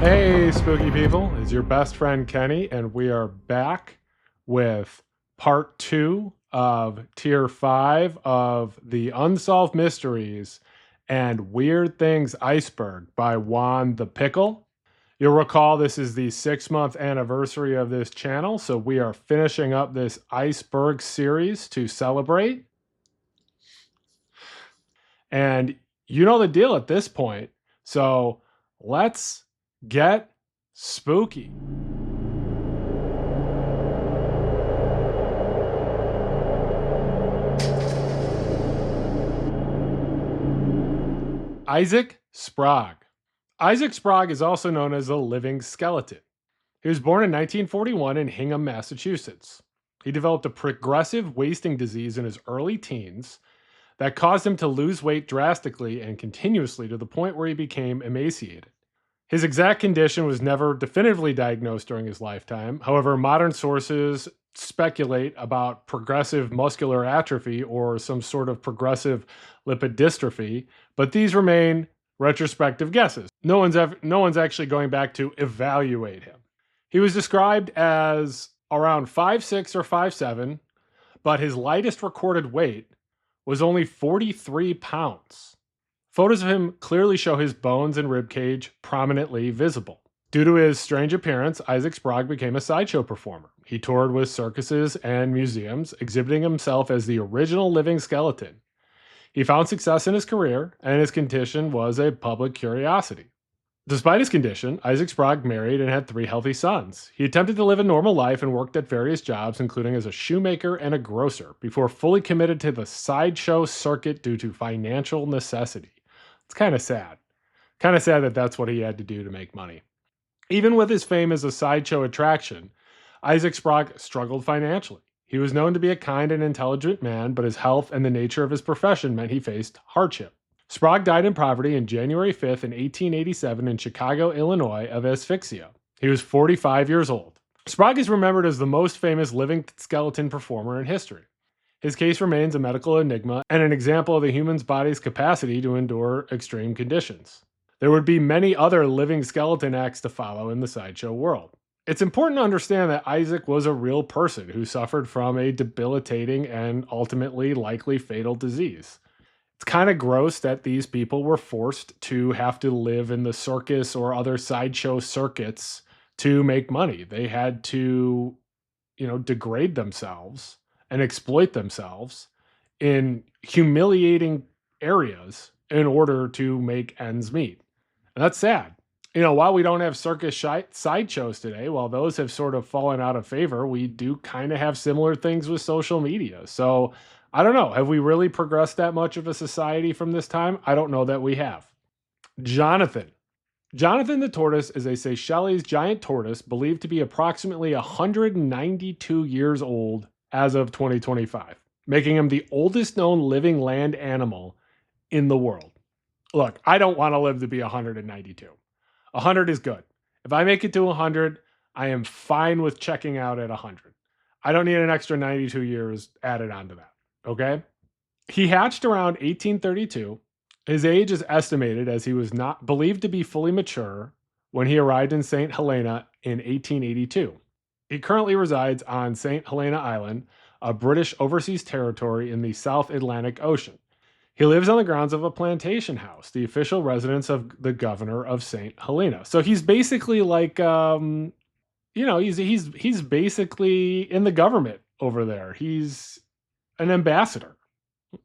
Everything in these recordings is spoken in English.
Hey, spooky people, it's your best friend Kenny, and we are back with part 2 of tier 5 of the Unsolved Mysteries and Weird Things Iceberg by JuanThePickle. You'll recall this is the 6-month anniversary of this channel, so we are finishing up this Iceberg series to celebrate. And you know the deal at this point, so let's get spooky. Isaac Spragg. Isaac Spragg is also known as the living skeleton. He was born in 1941 in Hingham, Massachusetts. He developed a progressive wasting disease in his early teens that caused him to lose weight drastically and continuously to the point where he became emaciated. His exact condition was never definitively diagnosed during his lifetime. However, modern sources speculate about progressive muscular atrophy or some sort of progressive lipodystrophy, but these remain retrospective guesses. No one's actually going back to evaluate him. He was described as around 5'6" or 5'7", but his lightest recorded weight was only 43 pounds. Photos of him clearly show his bones and ribcage prominently visible. Due to his strange appearance, Isaac Spragg became a sideshow performer. He toured with circuses and museums, exhibiting himself as the original living skeleton. He found success in his career, and his condition was a public curiosity. Despite his condition, Isaac Spragg married and had 3 healthy sons. He attempted to live a normal life and worked at various jobs, including as a shoemaker and a grocer, before fully committed to the sideshow circuit due to financial necessity. It's kind of sad. Kind of sad that that's what he had to do to make money. Even with his fame as a sideshow attraction, Isaac Spragg struggled financially. He was known to be a kind and intelligent man, but his health and the nature of his profession meant he faced hardship. Spragg died in poverty on January 5th in 1887 in Chicago, Illinois, of asphyxia. He was 45 years old. Spragg is remembered as the most famous living skeleton performer in history. His case remains a medical enigma and an example of the human's body's capacity to endure extreme conditions. There would be many other living skeleton acts to follow in the sideshow world. It's important to understand that Isaac was a real person who suffered from a debilitating and ultimately likely fatal disease. It's kind of gross that these people were forced to have to live in the circus or other sideshow circuits to make money. They had to, degrade themselves and exploit themselves in humiliating areas in order to make ends meet. And that's sad. While we don't have circus sideshows today, while those have sort of fallen out of favor, we do kind of have similar things with social media. So I don't know. Have we really progressed that much of a society from this time? I don't know that we have. Jonathan. Jonathan the tortoise is a Seychelles giant tortoise believed to be approximately 192 years old as of 2025, making him the oldest known living land animal in the world. Look, I don't want to live to be 192. 100 is good. If I make it to 100, I am fine with checking out at 100. I don't need an extra 92 years added onto that, okay? He hatched around 1832. His age is estimated as he was not believed to be fully mature when he arrived in St. Helena in 1882. He currently resides on St. Helena Island, a British overseas territory in the South Atlantic Ocean. He lives on the grounds of a plantation house, the official residence of the governor of St. Helena. So he's basically like, he's basically in the government over there. He's an ambassador.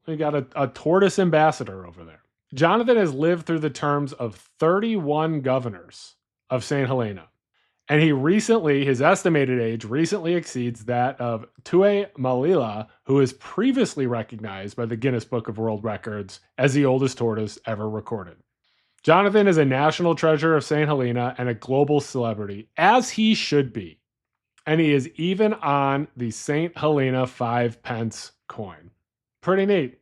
We got a tortoise ambassador over there. Jonathan has lived through the terms of 31 governors of St. Helena. And his estimated age recently exceeds that of Tue Malila, who is previously recognized by the Guinness Book of World Records as the oldest tortoise ever recorded. Jonathan is a national treasure of St. Helena and a global celebrity, as he should be. And he is even on the St. Helena 5-pence coin. Pretty neat.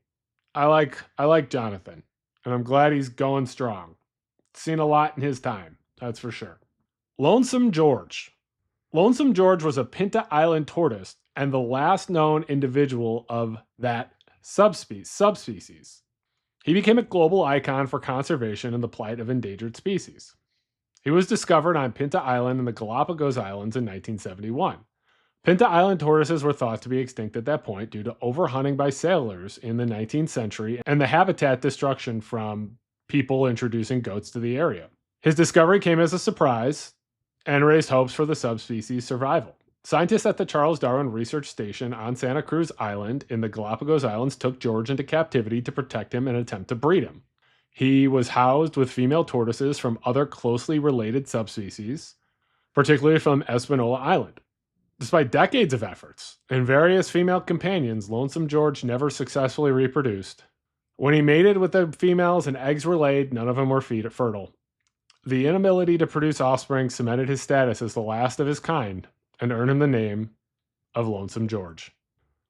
I like Jonathan, and I'm glad he's going strong. Seen a lot in his time, that's for sure. Lonesome George. Lonesome George was a Pinta Island tortoise and the last known individual of that subspecies. He became a global icon for conservation and the plight of endangered species. He was discovered on Pinta Island in the Galapagos Islands in 1971. Pinta Island tortoises were thought to be extinct at that point due to overhunting by sailors in the 19th century and the habitat destruction from people introducing goats to the area. His discovery came as a surprise and raised hopes for the subspecies' survival. Scientists at the Charles Darwin Research Station on Santa Cruz Island in the Galapagos Islands took George into captivity to protect him and attempt to breed him. He was housed with female tortoises from other closely related subspecies, particularly from Espanola Island. Despite decades of efforts and various female companions, Lonesome George never successfully reproduced. When he mated with the females and eggs were laid, none of them were fertile. The inability to produce offspring cemented his status as the last of his kind and earned him the name of Lonesome George.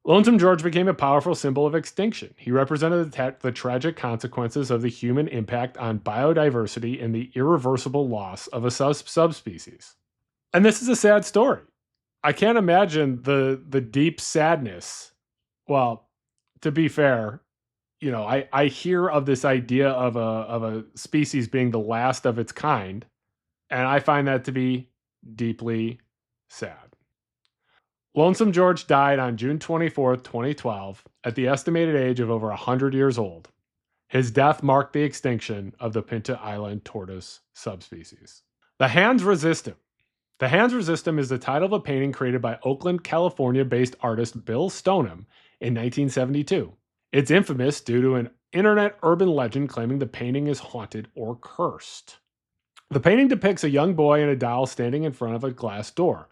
Lonesome George became a powerful symbol of extinction. He represented the tragic consequences of the human impact on biodiversity and the irreversible loss of a subspecies. And this is a sad story. I can't imagine the deep sadness. Well, to be fair, I hear of this idea of a species being the last of its kind, and I find that to be deeply sad. Lonesome George died on June 24th, 2012, at the estimated age of over 100 years old. His death marked the extinction of the Pinta Island tortoise subspecies. The Hands Resist Him. The Hands Resist Him is the title of a painting created by Oakland, California-based artist Bill Stoneham in 1972. It's infamous due to an internet urban legend claiming the painting is haunted or cursed. The painting depicts a young boy and a doll standing in front of a glass door.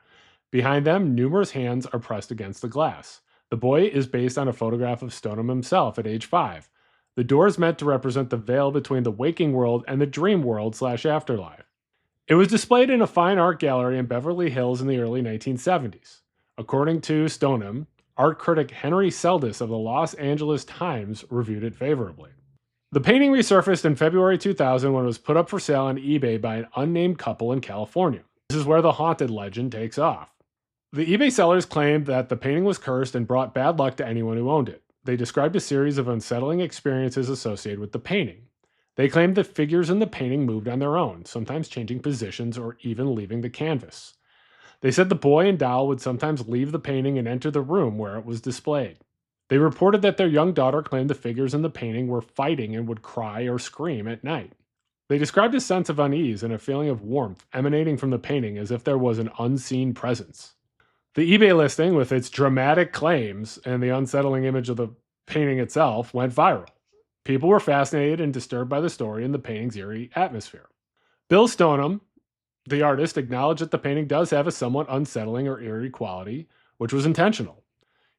Behind them, numerous hands are pressed against the glass. The boy is based on a photograph of Stoneham himself at age 5. The door is meant to represent the veil between the waking world and the dream world/afterlife. It was displayed in a fine art gallery in Beverly Hills in the early 1970s. According to Stoneham, art critic Henry Seldis of the Los Angeles Times reviewed it favorably. The painting resurfaced in February 2000 when it was put up for sale on eBay by an unnamed couple in California. This is where the haunted legend takes off. The eBay sellers claimed that the painting was cursed and brought bad luck to anyone who owned it. They described a series of unsettling experiences associated with the painting. They claimed that figures in the painting moved on their own, sometimes changing positions or even leaving the canvas. They said the boy and doll would sometimes leave the painting and enter the room where it was displayed. They reported that their young daughter claimed the figures in the painting were fighting and would cry or scream at night. They described a sense of unease and a feeling of warmth emanating from the painting as if there was an unseen presence. The eBay listing, with its dramatic claims and the unsettling image of the painting itself, went viral. People were fascinated and disturbed by the story and the painting's eerie atmosphere. Bill Stoneham, the artist, acknowledged that the painting does have a somewhat unsettling or eerie quality, which was intentional.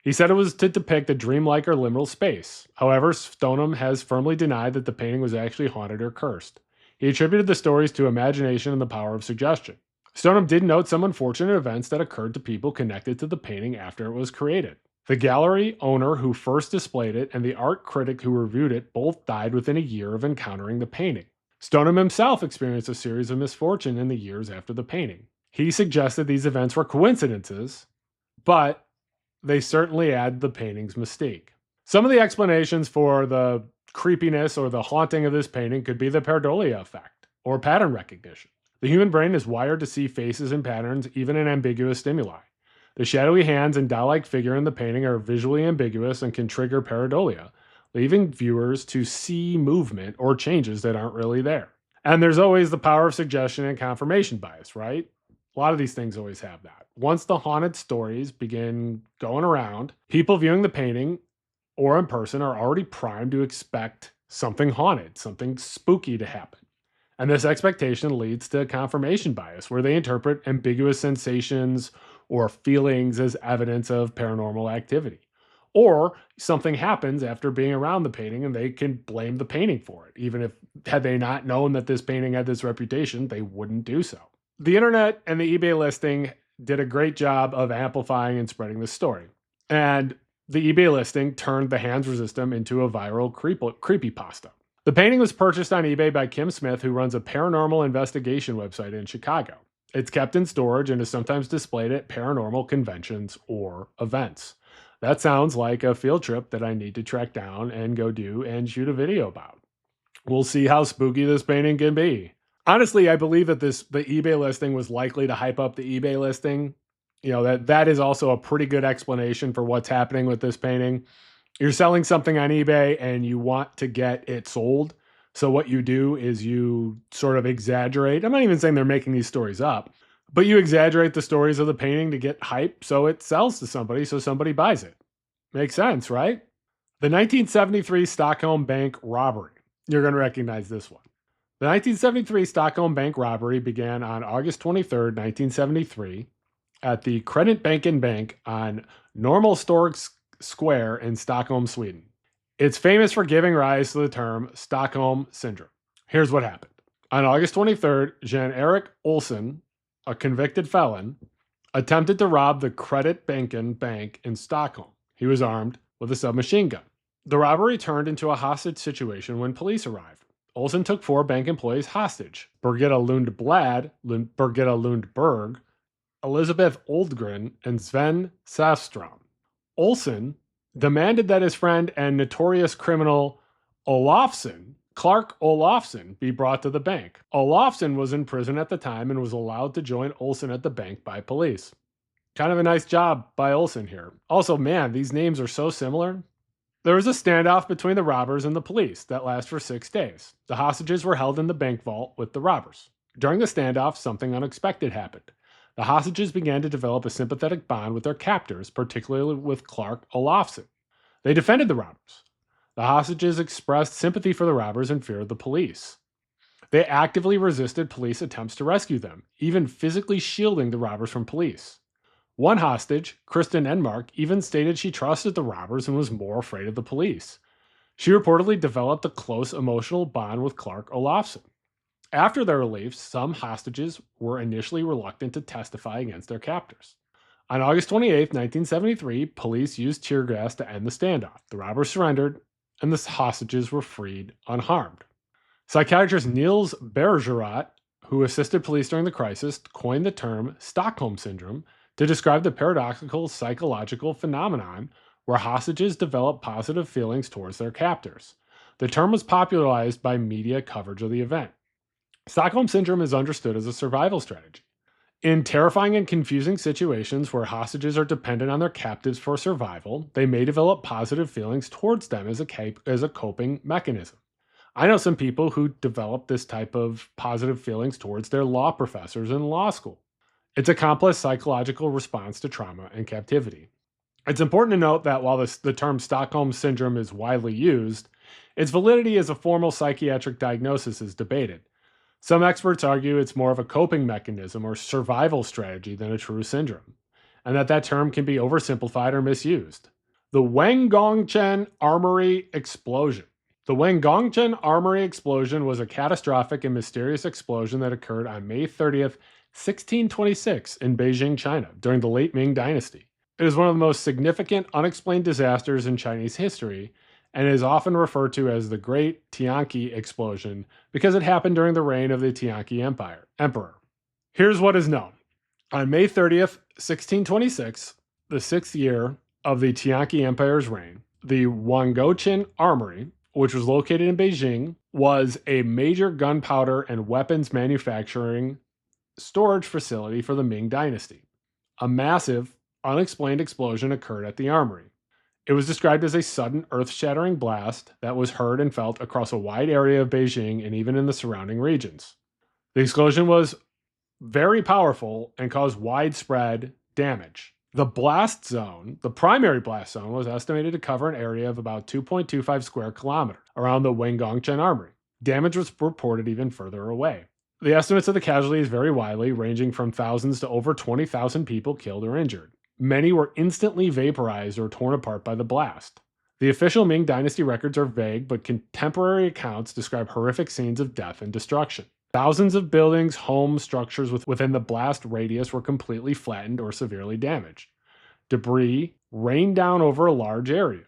He said it was to depict a dreamlike or liminal space. However, Stoneham has firmly denied that the painting was actually haunted or cursed. He attributed the stories to imagination and the power of suggestion. Stoneham did note some unfortunate events that occurred to people connected to the painting after it was created. The gallery owner who first displayed it and the art critic who reviewed it both died within a year of encountering the painting. Stoneham himself experienced a series of misfortune in the years after the painting. He suggested these events were coincidences, but they certainly add the painting's mystique. Some of the explanations for the creepiness or the haunting of this painting could be the pareidolia effect, or pattern recognition. The human brain is wired to see faces and patterns even in ambiguous stimuli. The shadowy hands and doll-like figure in the painting are visually ambiguous and can trigger pareidolia, leaving viewers to see movement or changes that aren't really there. And there's always the power of suggestion and confirmation bias, right? A lot of these things always have that. Once the haunted stories begin going around, people viewing the painting or in person are already primed to expect something haunted, something spooky to happen. And this expectation leads to confirmation bias, where they interpret ambiguous sensations or feelings as evidence of paranormal activity. Or something happens after being around the painting and they can blame the painting for it. Even if, had they not known that this painting had this reputation, they wouldn't do so. The internet and the eBay listing did a great job of amplifying and spreading the story. And the eBay listing turned the Hands Resist Him into a viral creepypasta. The painting was purchased on eBay by Kim Smith, who runs a paranormal investigation website in Chicago. It's kept in storage and is sometimes displayed at paranormal conventions or events. That sounds like a field trip that I need to track down and go do and shoot a video about. We'll see how spooky this painting can be. Honestly, I believe that the eBay listing was likely to hype up the eBay listing. That is also a pretty good explanation for what's happening with this painting. You're selling something on eBay and you want to get it sold. So what you do is you sort of exaggerate. I'm not even saying they're making these stories up, but you exaggerate the stories of the painting to get hype so it sells to somebody, so somebody buys it. Makes sense, right? The 1973 Stockholm bank robbery. You're going to recognize this one. The 1973 Stockholm bank robbery began on August 23rd, 1973, at the Creditbanken Bank on Norrmalmstorg Square in Stockholm, Sweden. It's famous for giving rise to the term Stockholm Syndrome. Here's what happened. On August 23rd, Jan-Erik Olsson, a convicted felon, attempted to rob the Creditbanken Bank in Stockholm. He was armed with a submachine gun. The robbery turned into a hostage situation when police arrived. Olsson took 4 bank employees hostage: Birgitta Lundblad, Birgitta Lundberg, Elizabeth Oldgren, and Sven Safstrom. Olsson demanded that his friend and notorious criminal Clark Olofsson, be brought to the bank. Olofsson was in prison at the time and was allowed to join Olsson at the bank by police. Kind of a nice job by Olsson here. Also, man, these names are so similar. There was a standoff between the robbers and the police that lasted for 6 days. The hostages were held in the bank vault with the robbers. During the standoff, something unexpected happened. The hostages began to develop a sympathetic bond with their captors, particularly with Clark Olofsson. They defended the robbers. The hostages expressed sympathy for the robbers and fear of the police. They actively resisted police attempts to rescue them, even physically shielding the robbers from police. One hostage, Kristen Enmark, even stated she trusted the robbers and was more afraid of the police. She reportedly developed a close emotional bond with Clark Olofsson. After their relief, some hostages were initially reluctant to testify against their captors. On August 28, 1973, police used tear gas to end the standoff. The robbers surrendered, and the hostages were freed unharmed. Psychiatrist Niels Bergerot, who assisted police during the crisis, coined the term Stockholm Syndrome to describe the paradoxical psychological phenomenon where hostages develop positive feelings towards their captors. The term was popularized by media coverage of the event. Stockholm Syndrome is understood as a survival strategy. In terrifying and confusing situations where hostages are dependent on their captives for survival, they may develop positive feelings towards them as a coping mechanism. I know some people who develop this type of positive feelings towards their law professors in law school. It's a complex psychological response to trauma and captivity. It's important to note that while the term Stockholm Syndrome is widely used, its validity as a formal psychiatric diagnosis is debated. Some experts argue it's more of a coping mechanism or survival strategy than a true syndrome, and that term can be oversimplified or misused. The Wangongchang Armory explosion. The Wangongchang Armory explosion was a catastrophic and mysterious explosion that occurred on May 30th, 1626 in Beijing, China, during the late Ming Dynasty. It is one of the most significant unexplained disasters in Chinese history, and is often referred to as the Great Tianqi Explosion because it happened during the reign of the Tianqi Emperor. Here's what is known. On May 30th, 1626, the 6th year of the Tianqi Empire's reign, the Wangongchang Armory, which was located in Beijing, was a major gunpowder and weapons manufacturing storage facility for the Ming Dynasty. A massive, unexplained explosion occurred at the armory. It was described as a sudden earth-shattering blast that was heard and felt across a wide area of Beijing and even in the surrounding regions. The explosion was very powerful and caused widespread damage. The blast zone, the primary blast zone, was estimated to cover an area of about 2.25 square kilometers around the Wangongchang Armory. Damage was reported even further away. The estimates of the casualties vary widely, ranging from thousands to over 20,000 people killed or injured. Many were instantly vaporized or torn apart by the blast. The official Ming Dynasty records are vague, but contemporary accounts describe horrific scenes of death and destruction. Thousands of buildings, homes, structures within the blast radius were completely flattened or severely damaged. Debris rained down over a large area.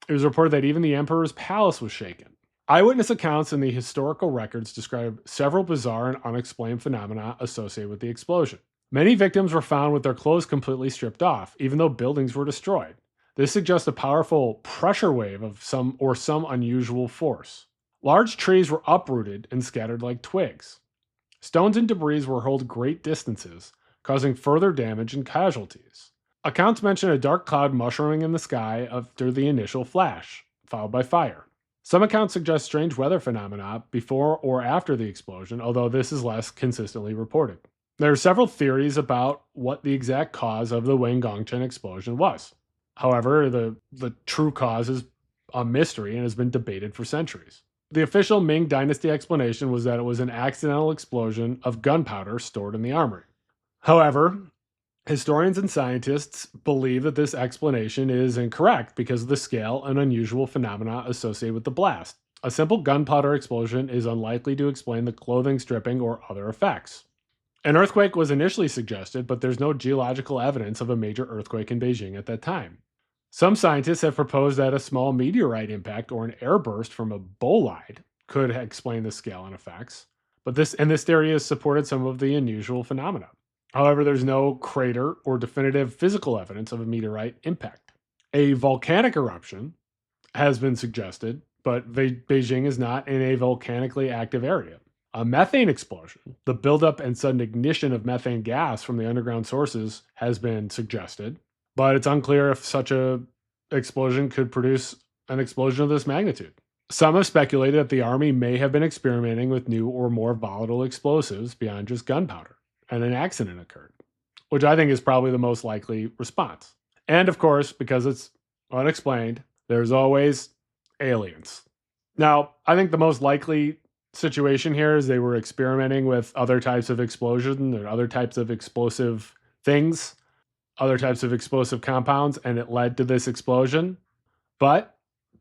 It was reported that even the emperor's palace was shaken. Eyewitness accounts in the historical records describe several bizarre and unexplained phenomena associated with the explosion. Many victims were found with their clothes completely stripped off, even though buildings were destroyed. This suggests a powerful pressure wave of some unusual force. Large trees were uprooted and scattered like twigs. Stones and debris were hurled great distances, causing further damage and casualties. Accounts mention a dark cloud mushrooming in the sky after the initial flash, followed by fire. Some accounts suggest strange weather phenomena before or after the explosion, although this is less consistently reported. There are several theories about what the exact cause of the Wangongchang explosion was. However, the true cause is a mystery and has been debated for centuries. The official Ming Dynasty explanation was that it was an accidental explosion of gunpowder stored in the armory. However, historians and scientists believe that this explanation is incorrect because of the scale and unusual phenomena associated with the blast. A simple gunpowder explosion is unlikely to explain the clothing stripping or other effects. An earthquake was initially suggested, but there's no geological evidence of a major earthquake in Beijing at that time. Some scientists have proposed that a small meteorite impact or an airburst from a bolide could explain the scale and effects, but this theory has supported some of the unusual phenomena. However, there's no crater or definitive physical evidence of a meteorite impact. A volcanic eruption has been suggested, but Beijing is not in a volcanically active area. A methane explosion, the buildup and sudden ignition of methane gas from the underground sources, has been suggested, but it's unclear if such a explosion could produce an explosion of this magnitude. Some have speculated that the army may have been experimenting with new or more volatile explosives beyond just gunpowder, and an accident occurred, which I think is probably the most likely response. And of course, because it's unexplained, there's always aliens. Now, I think the most likely situation here is they were experimenting with other types of explosion and other types of explosive things, other types of explosive compounds, and it led to this explosion. But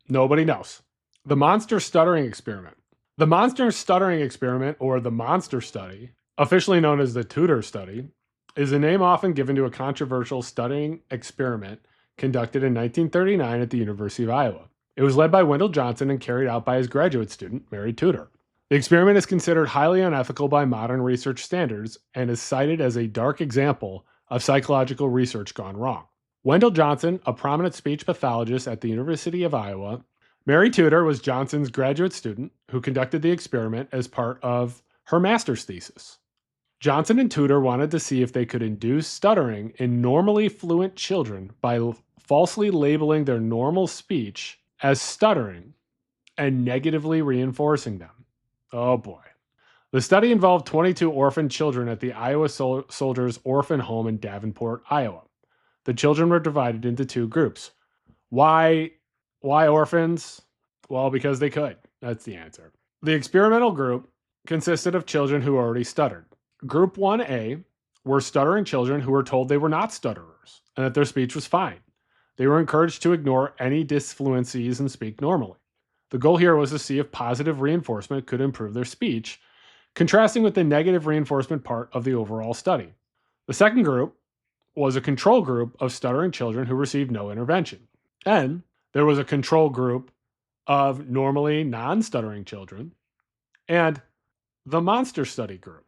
nobody knows. The monster stuttering experiment. The monster stuttering experiment, or the monster study, officially known as the Tudor study, is a name often given to a controversial stuttering experiment conducted in 1939 at the University of Iowa. It was led by Wendell Johnson and carried out by his graduate student, Mary Tudor. The experiment is considered highly unethical by modern research standards and is cited as a dark example of psychological research gone wrong. Wendell Johnson, a prominent speech pathologist at the University of Iowa, Mary Tudor was Johnson's graduate student who conducted the experiment as part of her master's thesis. Johnson and Tudor wanted to see if they could induce stuttering in normally fluent children by falsely labeling their normal speech as stuttering and negatively reinforcing them. Oh boy. The study involved 22 orphan children at the Iowa Soldiers Orphan Home in Davenport, Iowa. The children were divided into two groups. Why orphans? Well, because they could. That's the answer. The experimental group consisted of children who already stuttered. Group 1A were stuttering children who were told they were not stutterers and that their speech was fine. They were encouraged to ignore any disfluencies and speak normally. The goal here was to see if positive reinforcement could improve their speech, contrasting with the negative reinforcement part of the overall study. The second group was a control group of stuttering children who received no intervention. Then there was a control group of normally non-stuttering children and the monster study group.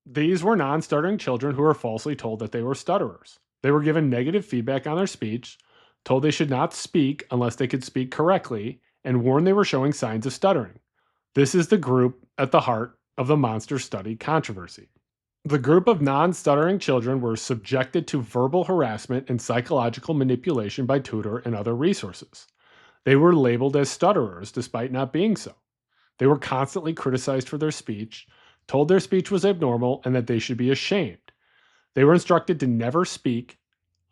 These were non-stuttering children who were falsely told that they were stutterers. They were given negative feedback on their speech, told they should not speak unless they could speak correctly, and warned they were showing signs of stuttering. This is the group at the heart of the monster study controversy. The group of non-stuttering children were subjected to verbal harassment and psychological manipulation by Tudor and other resources. They were labeled as stutterers despite not being so. They were constantly criticized for their speech, told their speech was abnormal and that they should be ashamed. They were instructed to never speak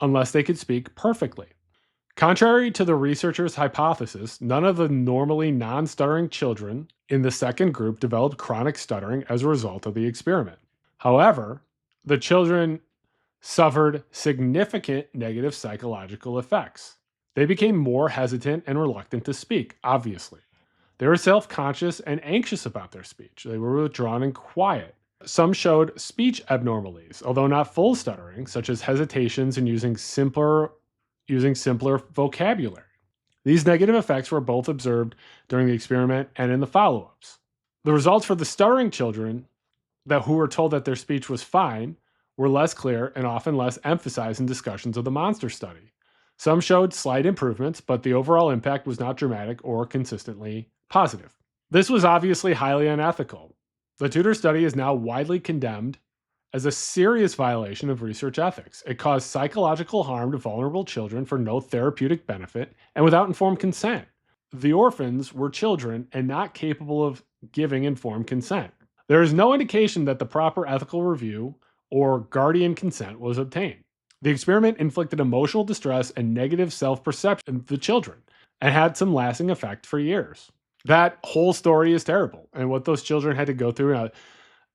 unless they could speak perfectly. Contrary to the researchers' hypothesis, none of the normally non-stuttering children in the second group developed chronic stuttering as a result of the experiment. However, the children suffered significant negative psychological effects. They became more hesitant and reluctant to speak, obviously. They were self-conscious and anxious about their speech. They were withdrawn and quiet. Some showed speech abnormalities, although not full stuttering, such as hesitations and using simpler vocabulary. These negative effects were both observed during the experiment and in the follow-ups. The results for the stuttering children who were told that their speech was fine were less clear and often less emphasized in discussions of the monster study. Some showed slight improvements, but the overall impact was not dramatic or consistently positive. This was obviously highly unethical. The Tudor study is now widely condemned as a serious violation of research ethics. It caused psychological harm to vulnerable children for no therapeutic benefit and without informed consent. The orphans were children and not capable of giving informed consent. There is no indication that the proper ethical review or guardian consent was obtained. The experiment inflicted emotional distress and negative self perception of the children and had some lasting effect for years. That whole story is terrible. And what those children had to go through,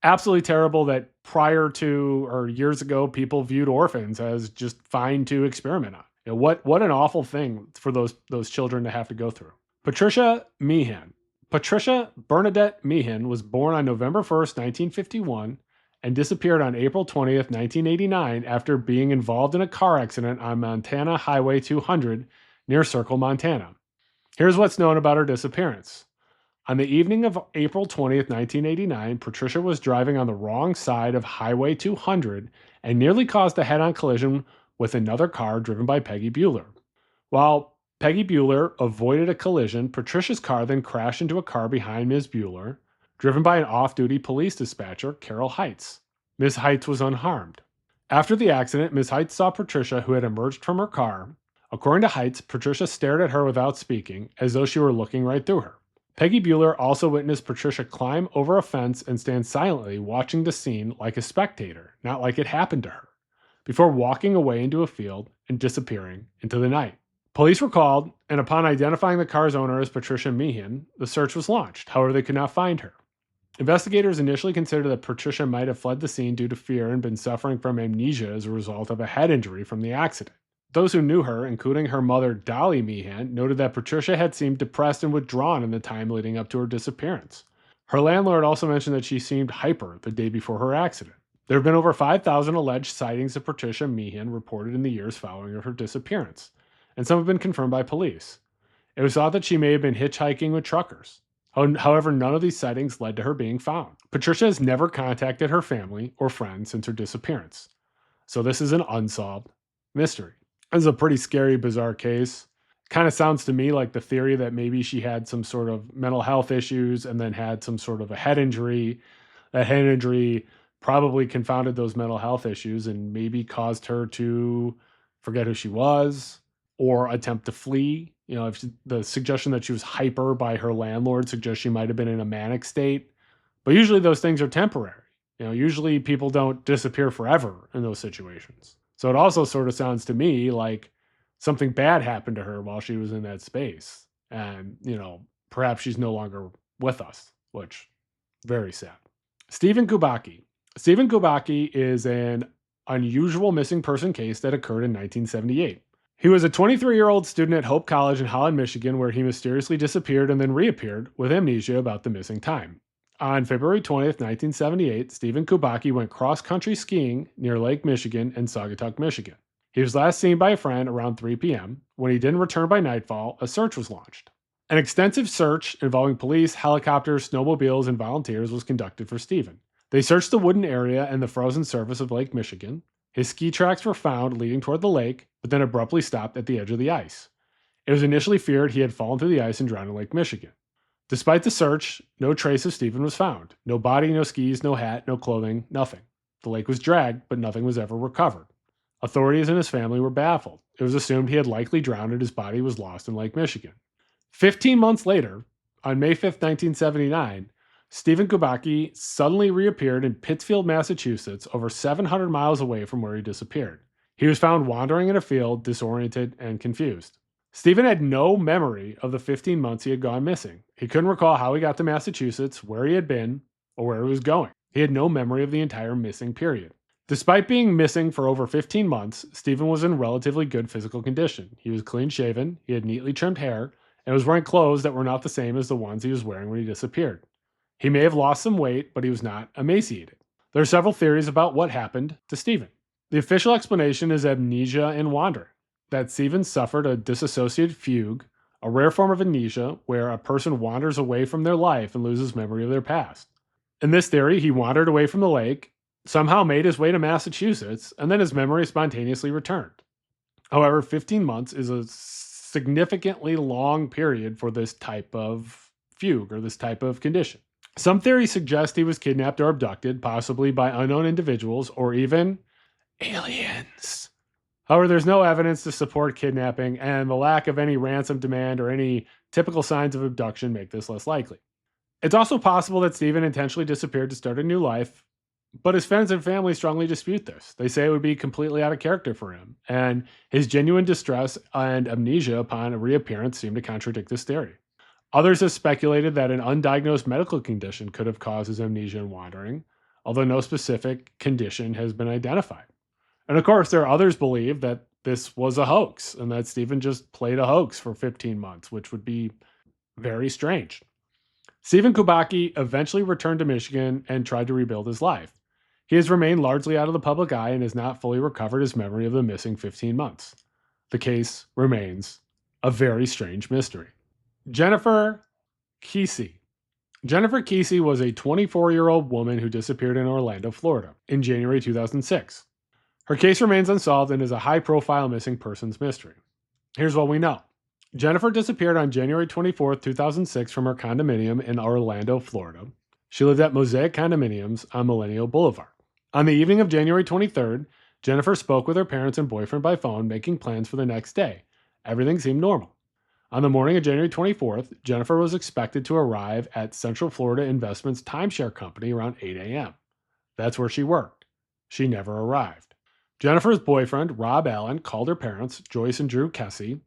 absolutely terrible that prior to or years ago, people viewed orphans as just fine to experiment on. What an awful thing for those children to have to go through. Patricia Meehan. Patricia Bernadette Meehan was born on November 1st, 1951, and disappeared on April 20th, 1989, after being involved in a car accident on Montana Highway 200 near Circle, Montana. Here's what's known about her disappearance. On the evening of April 20th, 1989, Patricia was driving on the wrong side of Highway 200 and nearly caused a head-on collision with another car driven by Peggy Bueller. While Peggy Bueller avoided a collision, Patricia's car then crashed into a car behind Ms. Bueller, driven by an off-duty police dispatcher, Carol Heitz. Ms. Heitz was unharmed. After the accident, Ms. Heitz saw Patricia, who had emerged from her car. According to Heitz, Patricia stared at her without speaking, as though she were looking right through her. Peggy Bueller also witnessed Patricia climb over a fence and stand silently watching the scene like a spectator, not like it happened to her, before walking away into a field and disappearing into the night. Police were called, and upon identifying the car's owner as Patricia Meehan, the search was launched. However, they could not find her. Investigators initially considered that Patricia might have fled the scene due to fear and been suffering from amnesia as a result of a head injury from the accident. Those who knew her, including her mother Dolly Meehan, noted that Patricia had seemed depressed and withdrawn in the time leading up to her disappearance. Her landlord also mentioned that she seemed hyper the day before her accident. There have been over 5,000 alleged sightings of Patricia Meehan reported in the years following her disappearance, and some have been confirmed by police. It was thought that she may have been hitchhiking with truckers. However, none of these sightings led to her being found. Patricia has never contacted her family or friends since her disappearance. So this is an unsolved mystery. This is a pretty scary, bizarre case. Kind of sounds to me like the theory that maybe she had some sort of mental health issues and then had some sort of a head injury. That head injury probably confounded those mental health issues and maybe caused her to forget who she was or attempt to flee. If the suggestion that she was hyper by her landlord suggests she might have been in a manic state. But usually those things are temporary. Usually people don't disappear forever in those situations. So it also sort of sounds to me like something bad happened to her while she was in that space. And, perhaps she's no longer with us, which very sad. Stephen Kubacki. Stephen Kubacki is an unusual missing person case that occurred in 1978. He was a 23-year-old student at Hope College in Holland, Michigan, where he mysteriously disappeared and then reappeared with amnesia about the missing time. On February 20th, 1978, Stephen Kubacki went cross-country skiing near Lake Michigan and Saugatuck, Michigan. He was last seen by a friend around 3 p.m. When he didn't return by nightfall, a search was launched. An extensive search involving police, helicopters, snowmobiles, and volunteers was conducted for Stephen. They searched the wooden area and the frozen surface of Lake Michigan. His ski tracks were found leading toward the lake, but then abruptly stopped at the edge of the ice. It was initially feared he had fallen through the ice and drowned in Lake Michigan. Despite the search, no trace of Stephen was found. No body, no skis, no hat, no clothing, nothing. The lake was dragged, but nothing was ever recovered. Authorities and his family were baffled. It was assumed he had likely drowned and his body was lost in Lake Michigan. 15 months later, on May 5th, 1979, Stephen Kubacki suddenly reappeared in Pittsfield, Massachusetts, over 700 miles away from where he disappeared. He was found wandering in a field, disoriented and confused. Stephen had no memory of the 15 months he had gone missing. He couldn't recall how he got to Massachusetts, where he had been, or where he was going. He had no memory of the entire missing period. Despite being missing for over 15 months, Stephen was in relatively good physical condition. He was clean-shaven, he had neatly trimmed hair, and was wearing clothes that were not the same as the ones he was wearing when he disappeared. He may have lost some weight, but he was not emaciated. There are several theories about what happened to Stephen. The official explanation is amnesia and wandering, that Stephen suffered a dissociative fugue, a rare form of amnesia where a person wanders away from their life and loses memory of their past. In this theory, he wandered away from the lake, somehow made his way to Massachusetts, and then his memory spontaneously returned. However, 15 months is a significantly long period for this type of fugue or this type of condition. Some theories suggest he was kidnapped or abducted, possibly by unknown individuals or even aliens. However, there's no evidence to support kidnapping, and the lack of any ransom demand or any typical signs of abduction make this less likely. It's also possible that Stephen intentionally disappeared to start a new life, but his friends and family strongly dispute this. They say it would be completely out of character for him, and his genuine distress and amnesia upon a reappearance seem to contradict this theory. Others have speculated that an undiagnosed medical condition could have caused his amnesia and wandering, although no specific condition has been identified. And of course, there are others believe that this was a hoax and that Stephen just played a hoax for 15 months, which would be very strange. Stephen Kubacki eventually returned to Michigan and tried to rebuild his life. He has remained largely out of the public eye and has not fully recovered his memory of the missing 15 months. The case remains a very strange mystery. Jennifer Kesse. Jennifer Kesse was a 24-year-old woman who disappeared in Orlando, Florida in January 2006. Her case remains unsolved and is a high-profile missing persons mystery. Here's what we know. Jennifer disappeared on January 24, 2006 from her condominium in Orlando, Florida. She lived at Mosaic Condominiums on Millennial Boulevard. On the evening of January 23rd, Jennifer spoke with her parents and boyfriend by phone, making plans for the next day. Everything seemed normal. On the morning of January 24th, Jennifer was expected to arrive at Central Florida Investments Timeshare Company around 8 a.m. That's where she worked. She never arrived. Jennifer's boyfriend, Rob Allen, called her parents, Joyce and Drew Kesse,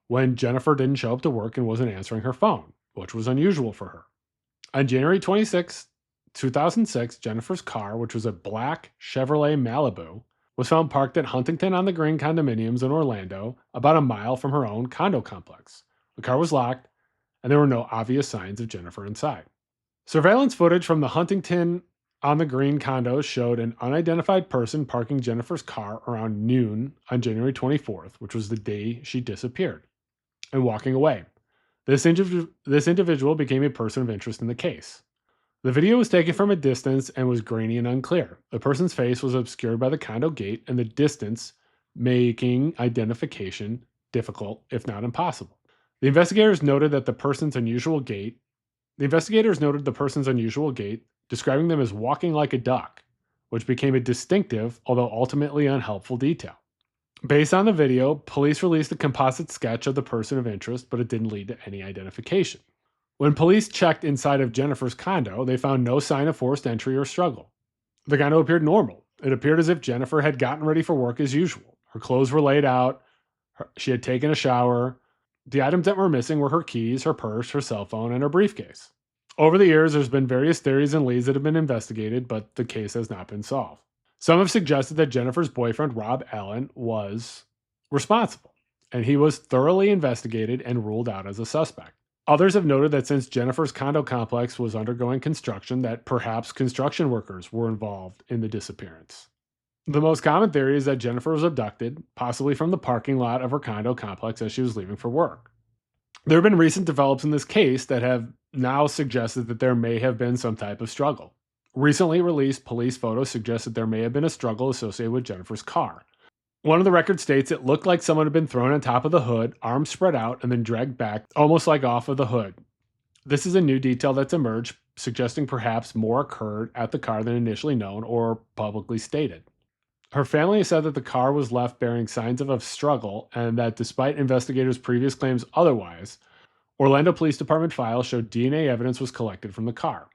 when Jennifer didn't show up to work and wasn't answering her phone, which was unusual for her. On January 26, 2006, Jennifer's car, which was a black Chevrolet Malibu, was found parked at Huntington on the Green condominiums in Orlando, about a mile from her own condo complex. The car was locked, and there were no obvious signs of Jennifer inside. Surveillance footage from the Huntington on the Green condos showed an unidentified person parking Jennifer's car around noon on January 24th, which was the day she disappeared, and walking away. This individual became a person of interest in the case. The video was taken from a distance and was grainy and unclear. The person's face was obscured by the condo gate and the distance, making identification difficult, if not impossible. The investigators noted the person's unusual gait, describing them as walking like a duck, which became a distinctive, although ultimately unhelpful detail. Based on the video, police released a composite sketch of the person of interest, but it didn't lead to any identification. When police checked inside of Jennifer's condo, they found no sign of forced entry or struggle. The condo appeared normal. It appeared as if Jennifer had gotten ready for work as usual. Her clothes were laid out. She had taken a shower. The items that were missing were her keys, her purse, her cell phone, and her briefcase. Over the years, there's been various theories and leads that have been investigated, but the case has not been solved. Some have suggested that Jennifer's boyfriend, Rob Allen, was responsible, and he was thoroughly investigated and ruled out as a suspect. Others have noted that since Jennifer's condo complex was undergoing construction, that perhaps construction workers were involved in the disappearance. The most common theory is that Jennifer was abducted, possibly from the parking lot of her condo complex as she was leaving for work. There have been recent developments in this case that have now suggested that there may have been some type of struggle. Recently released police photos suggest that there may have been a struggle associated with Jennifer's car. One of the records states it looked like someone had been thrown on top of the hood, arms spread out, and then dragged back, almost like off of the hood. This is a new detail that's emerged, suggesting perhaps more occurred at the car than initially known or publicly stated. Her family has said that the car was left bearing signs of a struggle, and that despite investigators' previous claims otherwise, Orlando Police Department files showed DNA evidence was collected from the car.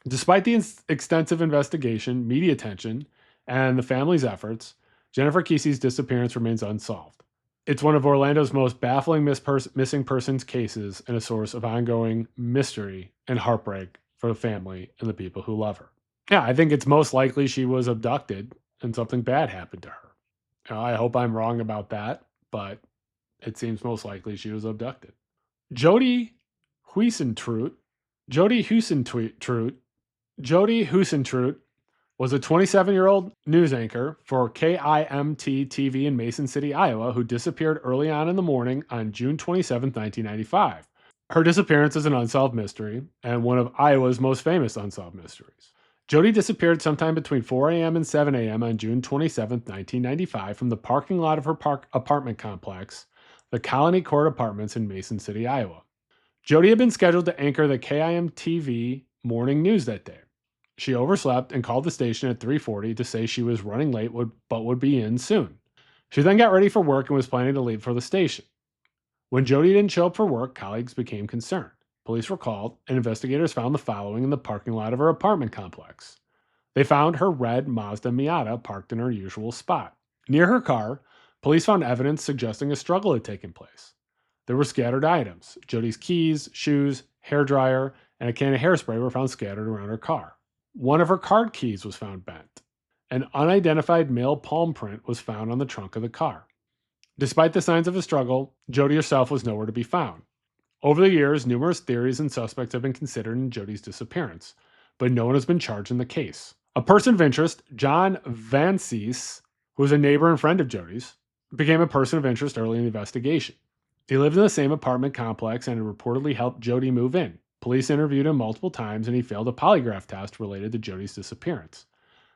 Despite the extensive investigation, media attention, and the family's efforts, Jennifer Kesse's disappearance remains unsolved. It's one of Orlando's most baffling missing persons cases and a source of ongoing mystery and heartbreak for the family and the people who love her. Yeah, I think it's most likely she was abducted and something bad happened to her. I hope I'm wrong about that, but it seems most likely she was abducted. Jodi Huisentruit was a 27-year-old news anchor for KIMT TV in Mason City, Iowa, who disappeared early on in the morning on June 27, 1995. Her disappearance is an unsolved mystery and one of Iowa's most famous unsolved mysteries. Jodi disappeared sometime between 4 a.m. and 7 a.m. on June 27, 1995, from the parking lot of her apartment complex, the Colony Court Apartments in Mason City, Iowa. Jodi had been scheduled to anchor the KIM TV morning news that day. She overslept and called the station at 3:40 to say she was running late but would be in soon. She then got ready for work and was planning to leave for the station. When Jodi didn't show up for work, colleagues became concerned. Police were called, and investigators found the following in the parking lot of her apartment complex. They found her red Mazda Miata parked in her usual spot. Near her car, police found evidence suggesting a struggle had taken place. There were scattered items. Jodi's keys, shoes, hairdryer, and a can of hairspray were found scattered around her car. One of her card keys was found bent. An unidentified male palm print was found on the trunk of the car. Despite the signs of a struggle, Jodi herself was nowhere to be found. Over the years, numerous theories and suspects have been considered in Jodi's disappearance, but no one has been charged in the case. A person of interest, John Vancees, who was a neighbor and friend of Jodi's, became a person of interest early in the investigation. He lived in the same apartment complex and had reportedly helped Jodi move in. Police interviewed him multiple times and he failed a polygraph test related to Jodi's disappearance.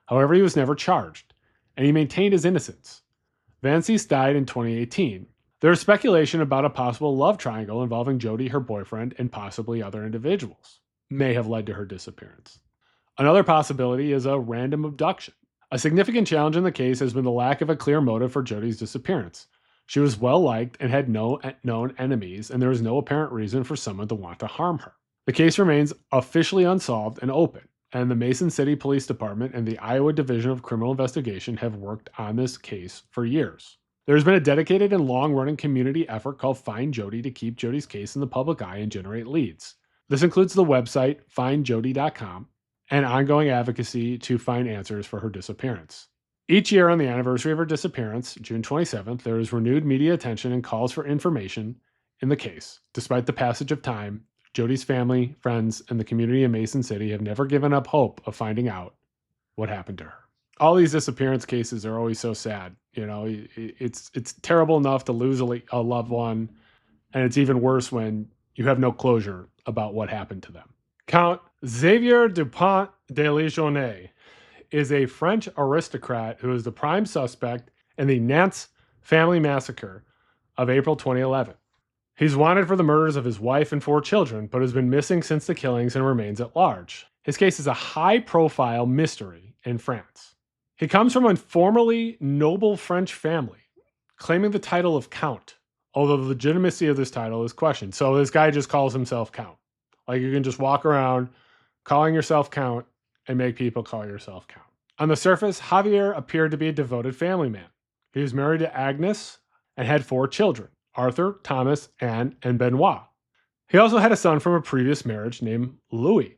However, he was never charged, and he maintained his innocence. Vancees died in 2018. There is speculation about a possible love triangle involving Jodi, her boyfriend, and possibly other individuals may have led to her disappearance. Another possibility is a random abduction. A significant challenge in the case has been the lack of a clear motive for Jodi's disappearance. She was well liked and had no known enemies, and there was no apparent reason for someone to want to harm her. The case remains officially unsolved and open, and the Mason City Police Department and the Iowa Division of Criminal Investigation have worked on this case for years. There has been a dedicated and long-running community effort called Find Jodi to keep Jodi's case in the public eye and generate leads. This includes the website findjodi.com and ongoing advocacy to find answers for her disappearance. Each year on the anniversary of her disappearance, June 27th, there is renewed media attention and calls for information in the case. Despite the passage of time, Jodi's family, friends, and the community in Mason City have never given up hope of finding out what happened to her. All these disappearance cases are always so sad. You know, it's terrible enough to lose a loved one, and it's even worse when you have no closure about what happened to them. Count Xavier Dupont de Ligonnès is a French aristocrat who is the prime suspect in the Nantes family massacre of April 2011. He's wanted for the murders of his wife and 4 children, but has been missing since the killings and remains at large. His case is a high-profile mystery in France. He comes from a formerly noble French family, claiming the title of Count, although the legitimacy of this title is questioned. So this guy just calls himself Count. Like, you can just walk around calling yourself Count and make people call yourself Count. On the surface, Xavier appeared to be a devoted family man. He was married to Agnes and had 4 children, Arthur, Thomas, Anne, and Benoit. He also had a son from a previous marriage named Louis.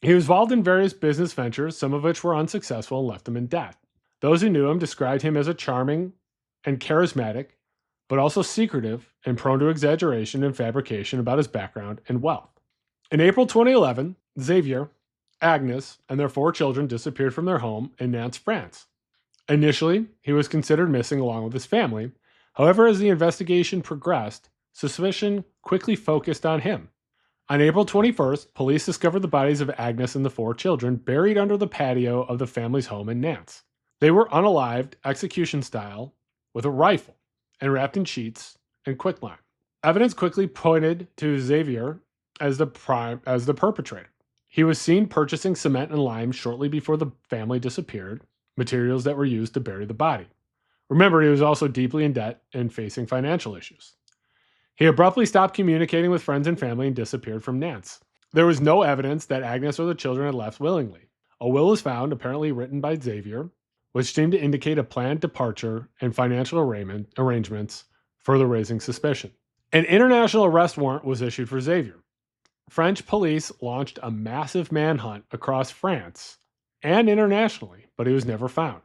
He was involved in various business ventures, some of which were unsuccessful and left him in debt. Those who knew him described him as a charming and charismatic, but also secretive and prone to exaggeration and fabrication about his background and wealth. In April 2011, Xavier, Agnes, and their 4 children disappeared from their home in Nantes, France. Initially, he was considered missing along with his family. However, as the investigation progressed, suspicion quickly focused on him. On April 21st, police discovered the bodies of Agnes and the 4 children buried under the patio of the family's home in Nantes. They were unalived, execution style, with a rifle, and wrapped in sheets and quicklime. Evidence quickly pointed to Xavier as the perpetrator. He was seen purchasing cement and lime shortly before the family disappeared, materials that were used to bury the body. Remember, he was also deeply in debt and facing financial issues. He abruptly stopped communicating with friends and family and disappeared from Nantes. There was no evidence that Agnes or the children had left willingly. A will was found, apparently written by Xavier, which seemed to indicate a planned departure and financial arrangements, further raising suspicion. An international arrest warrant was issued for Xavier. French police launched a massive manhunt across France and internationally, but he was never found.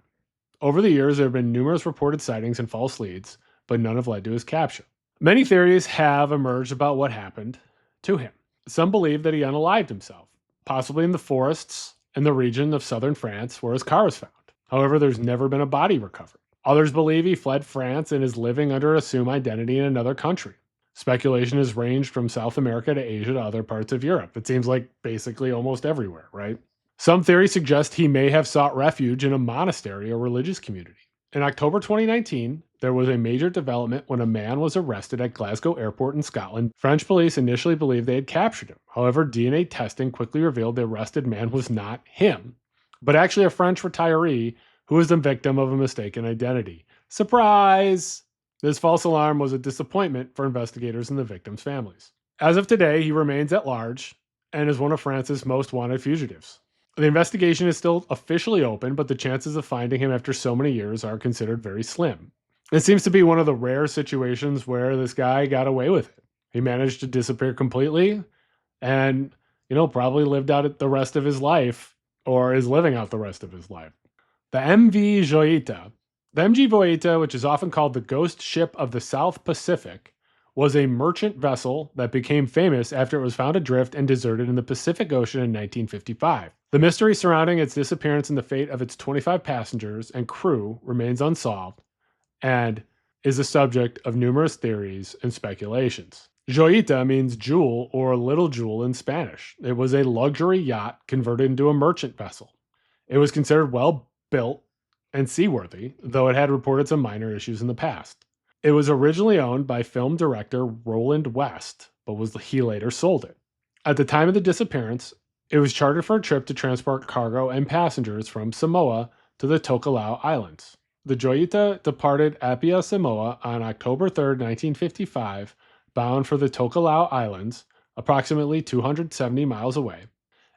Over the years, there have been numerous reported sightings and false leads, but none have led to his capture. Many theories have emerged about what happened to him. Some believe that he unalived himself, possibly in the forests in the region of southern France where his car was found. However, there's never been a body recovered. Others believe he fled France and is living under an assumed identity in another country. Speculation has ranged from South America to Asia to other parts of Europe. It seems like basically almost everywhere, right? Some theories suggest he may have sought refuge in a monastery or religious community. In October 2019, there was a major development when a man was arrested at Glasgow Airport in Scotland. French police initially believed they had captured him. However, DNA testing quickly revealed the arrested man was not him, but actually a French retiree who was the victim of a mistaken identity. Surprise! This false alarm was a disappointment for investigators and the victims' families. As of today, he remains at large and is one of France's most wanted fugitives. The investigation is still officially open, but the chances of finding him after so many years are considered very slim. It seems to be one of the rare situations where this guy got away with it. He managed to disappear completely and, probably lived out the rest of his life, or is living out the rest of his life. The MV Joyita. The MV Joyita, which is often called the ghost ship of the South Pacific, was a merchant vessel that became famous after it was found adrift and deserted in the Pacific Ocean in 1955. The mystery surrounding its disappearance and the fate of its 25 passengers and crew remains unsolved and is the subject of numerous theories and speculations. Joyita means jewel or little jewel in Spanish. It was a luxury yacht converted into a merchant vessel. It was considered well built and seaworthy, though it had reported some minor issues in the past. It was originally owned by film director Roland West, but he later sold it. At the time of the disappearance, it was chartered for a trip to transport cargo and passengers from Samoa to the Tokelau Islands. The Joyita departed Apia, Samoa on October 3, 1955, bound for the Tokelau Islands, approximately 270 miles away,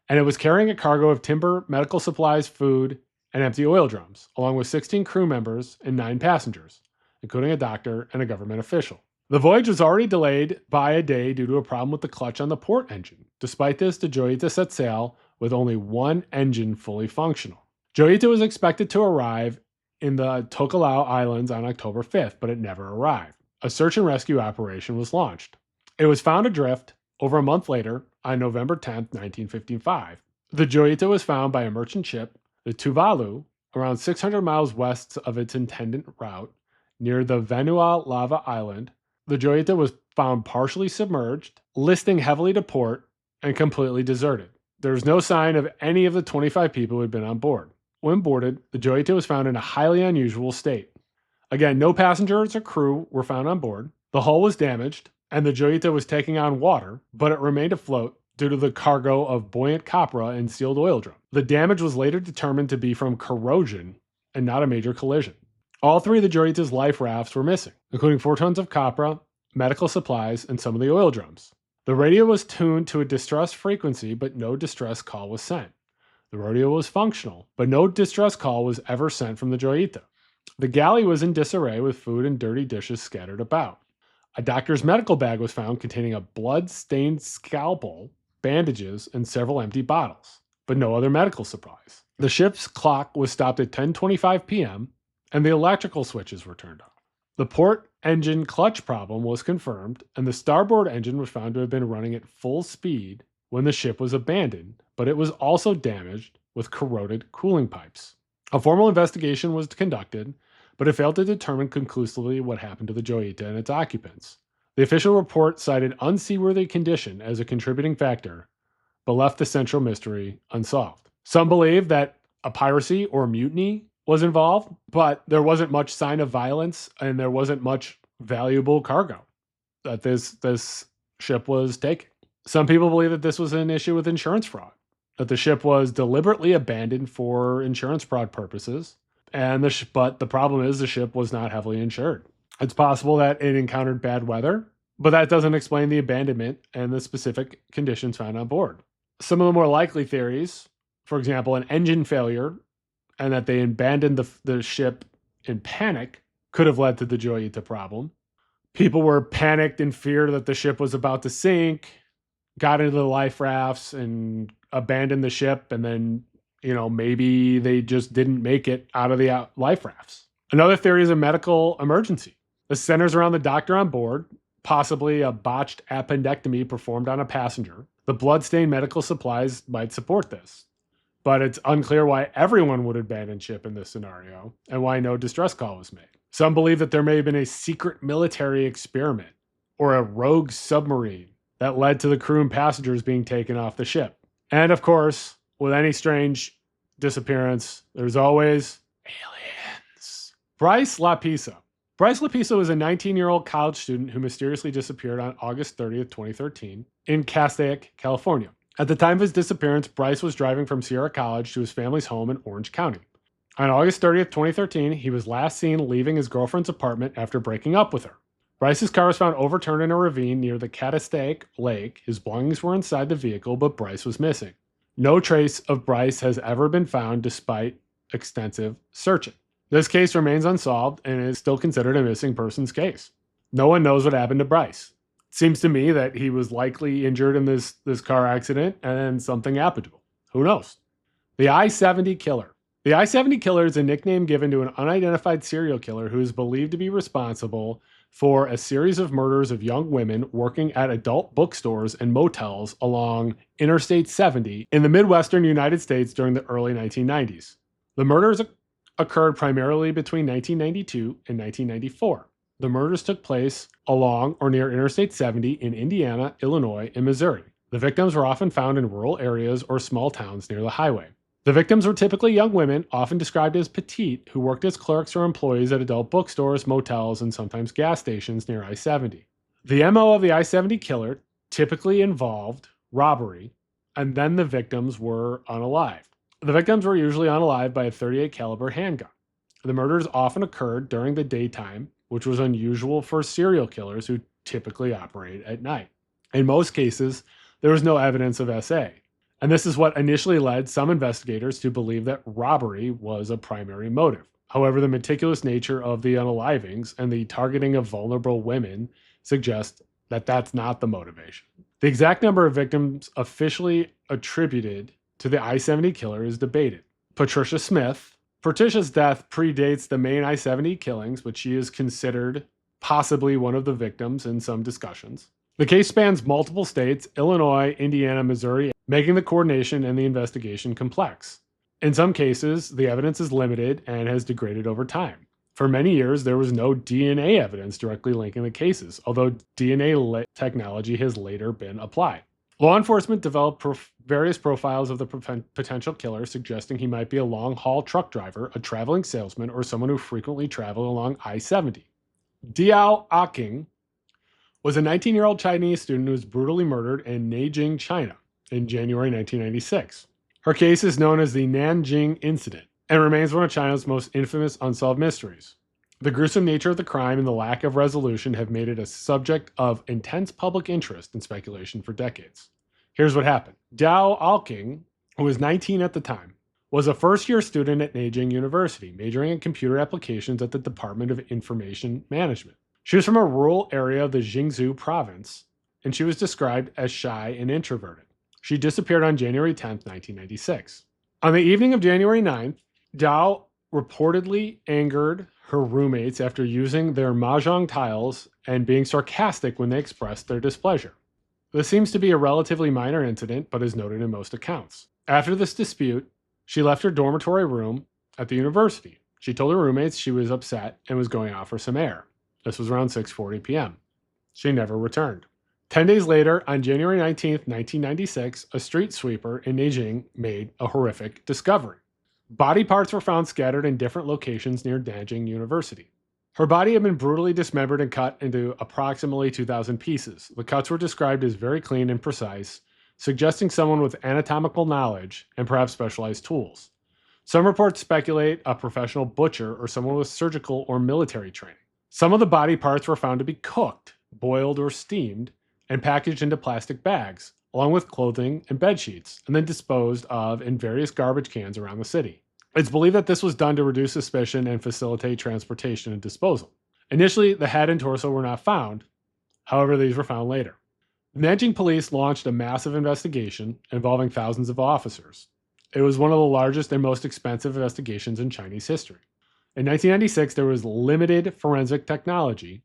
and it was carrying a cargo of timber, medical supplies, food, and empty oil drums, along with 16 crew members and 9 passengers, including a doctor and a government official. The voyage was already delayed by a day due to a problem with the clutch on the port engine. Despite this, the Joyita set sail with only one engine fully functional. Joyita was expected to arrive in the Tokelau Islands on October 5th, but it never arrived. A search and rescue operation was launched. It was found adrift over a month later on November 10th, 1955. The Joyita was found by a merchant ship, the Tuvalu, around 600 miles west of its intended route, near the Vanua Lava Island. The Joyita was found partially submerged, listing heavily to port, and completely deserted. There was no sign of any of the 25 people who had been on board. When boarded, the Joyita was found in a highly unusual state. Again, no passengers or crew were found on board. The hull was damaged, and the Joyita was taking on water, but it remained afloat due to the cargo of buoyant copra and sealed oil drum. The damage was later determined to be from corrosion and not a major collision. All 3 of the Joyita's life rafts were missing, including 4 tons of copra, medical supplies, and some of the oil drums. The radio was tuned to a distress frequency, but no distress call was sent. The radio was functional, but no distress call was ever sent from the Joyita. The galley was in disarray with food and dirty dishes scattered about. A doctor's medical bag was found containing a blood-stained scalpel, bandages, and several empty bottles, but no other medical supplies. The ship's clock was stopped at 10:25 p.m., and the electrical switches were turned off. The port engine clutch problem was confirmed, and the starboard engine was found to have been running at full speed when the ship was abandoned, but it was also damaged with corroded cooling pipes. A formal investigation was conducted, but it failed to determine conclusively what happened to the Joyita and its occupants. The official report cited unseaworthy condition as a contributing factor, but left the central mystery unsolved. Some believe that a piracy or mutiny was involved, but there wasn't much sign of violence and there wasn't much valuable cargo that this ship was taking. Some people believe that this was an issue with insurance fraud, that the ship was deliberately abandoned for insurance fraud purposes, but the problem is the ship was not heavily insured. It's possible that it encountered bad weather, but that doesn't explain the abandonment and the specific conditions found on board. Some of the more likely theories, for example, an engine failure and that they abandoned the ship in panic, could have led to the Joyita problem. People were panicked and feared that the ship was about to sink, got into the life rafts and abandoned the ship, and then, maybe they just didn't make it out of the life rafts. Another theory is a medical emergency. This centers around the doctor on board, possibly a botched appendectomy performed on a passenger. The bloodstained medical supplies might support this, but it's unclear why everyone would abandon ship in this scenario and why no distress call was made. Some believe that there may have been a secret military experiment or a rogue submarine that led to the crew and passengers being taken off the ship. And of course, with any strange disappearance, there's always aliens. Bryce Lapisa, Bryce Lapisa was a 19-year-old college student who mysteriously disappeared on August 30th, 2013, in Kesse, California. At the time of his disappearance, Bryce was driving from Sierra College to his family's home in Orange County. On August 30th, 2013, he was last seen leaving his girlfriend's apartment after breaking up with her. Bryce's car was found overturned in a ravine near the Kesse Lake. His belongings were inside the vehicle, but Bryce was missing. No trace of Bryce has ever been found despite extensive searching. This case remains unsolved and is still considered a missing persons case. No one knows what happened to Bryce. It seems to me that he was likely injured in this car accident and something happened to him. Who knows? The I-70 Killer. The I-70 Killer is a nickname given to an unidentified serial killer who is believed to be responsible for a series of murders of young women working at adult bookstores and motels along Interstate 70 in the Midwestern United States during the early 1990s. The murders occurred primarily between 1992 and 1994. The murders took place along or near Interstate 70 in Indiana, Illinois, and Missouri. The victims were often found in rural areas or small towns near the highway. The victims were typically young women, often described as petite, who worked as clerks or employees at adult bookstores, motels, and sometimes gas stations near I-70. The MO of the I-70 Killer typically involved robbery, and then the victims were unalived. The victims were usually unalived by a .38 caliber handgun. The murders often occurred during the daytime, which was unusual for serial killers who typically operate at night. In most cases, there was no evidence of SA. And this is what initially led some investigators to believe that robbery was a primary motive. However, the meticulous nature of the unalivings and the targeting of vulnerable women suggest that that's not the motivation. The exact number of victims officially attributed to the I-70 Killer is debated. Patricia's death predates the main I-70 killings, but she is considered possibly one of the victims in some discussions. The case spans multiple states, Illinois, Indiana, Missouri, making the coordination and the investigation complex. In some cases, the evidence is limited and has degraded over time. For many years, there was no DNA evidence directly linking the cases, although DNA technology has later been applied. Law enforcement developed various profiles of the potential killer, suggesting he might be a long-haul truck driver, a traveling salesman, or someone who frequently traveled along I-70. Diao Aking was a 19-year-old Chinese student who was brutally murdered in Nanjing, China in January 1996. Her case is known as the Nanjing Incident and remains one of China's most infamous unsolved mysteries. The gruesome nature of the crime and the lack of resolution have made it a subject of intense public interest and speculation for decades. Here's what happened. Diao Aking, who was 19 at the time, was a first-year student at Nanjing University, majoring in computer applications at the Department of Information Management. She was from a rural area of the Jiangsu province, and she was described as shy and introverted. She disappeared on January 10, 1996. On the evening of January 9th, Diao reportedly angered her roommates after using their mahjong tiles and being sarcastic when they expressed their displeasure. This seems to be a relatively minor incident, but is noted in most accounts. After this dispute, she left her dormitory room at the university. She told her roommates she was upset and was going out for some air. This was around 6:40 p.m. She never returned. 10 days later, on January 19, 1996, a street sweeper in Nanjing made a horrific discovery. Body parts were found scattered in different locations near Nanjing University. Her body had been brutally dismembered and cut into approximately 2,000 pieces. The cuts were described as very clean and precise, suggesting someone with anatomical knowledge and perhaps specialized tools. Some reports speculate a professional butcher or someone with surgical or military training. Some of the body parts were found to be cooked, boiled, or steamed, and packaged into plastic bags, along with clothing and bed sheets, and then disposed of in various garbage cans around the city. It's believed that this was done to reduce suspicion and facilitate transportation and disposal. Initially, the head and torso were not found. However, these were found later. The Nanjing police launched a massive investigation involving thousands of officers. It was one of the largest and most expensive investigations in Chinese history. In 1996, there was limited forensic technology,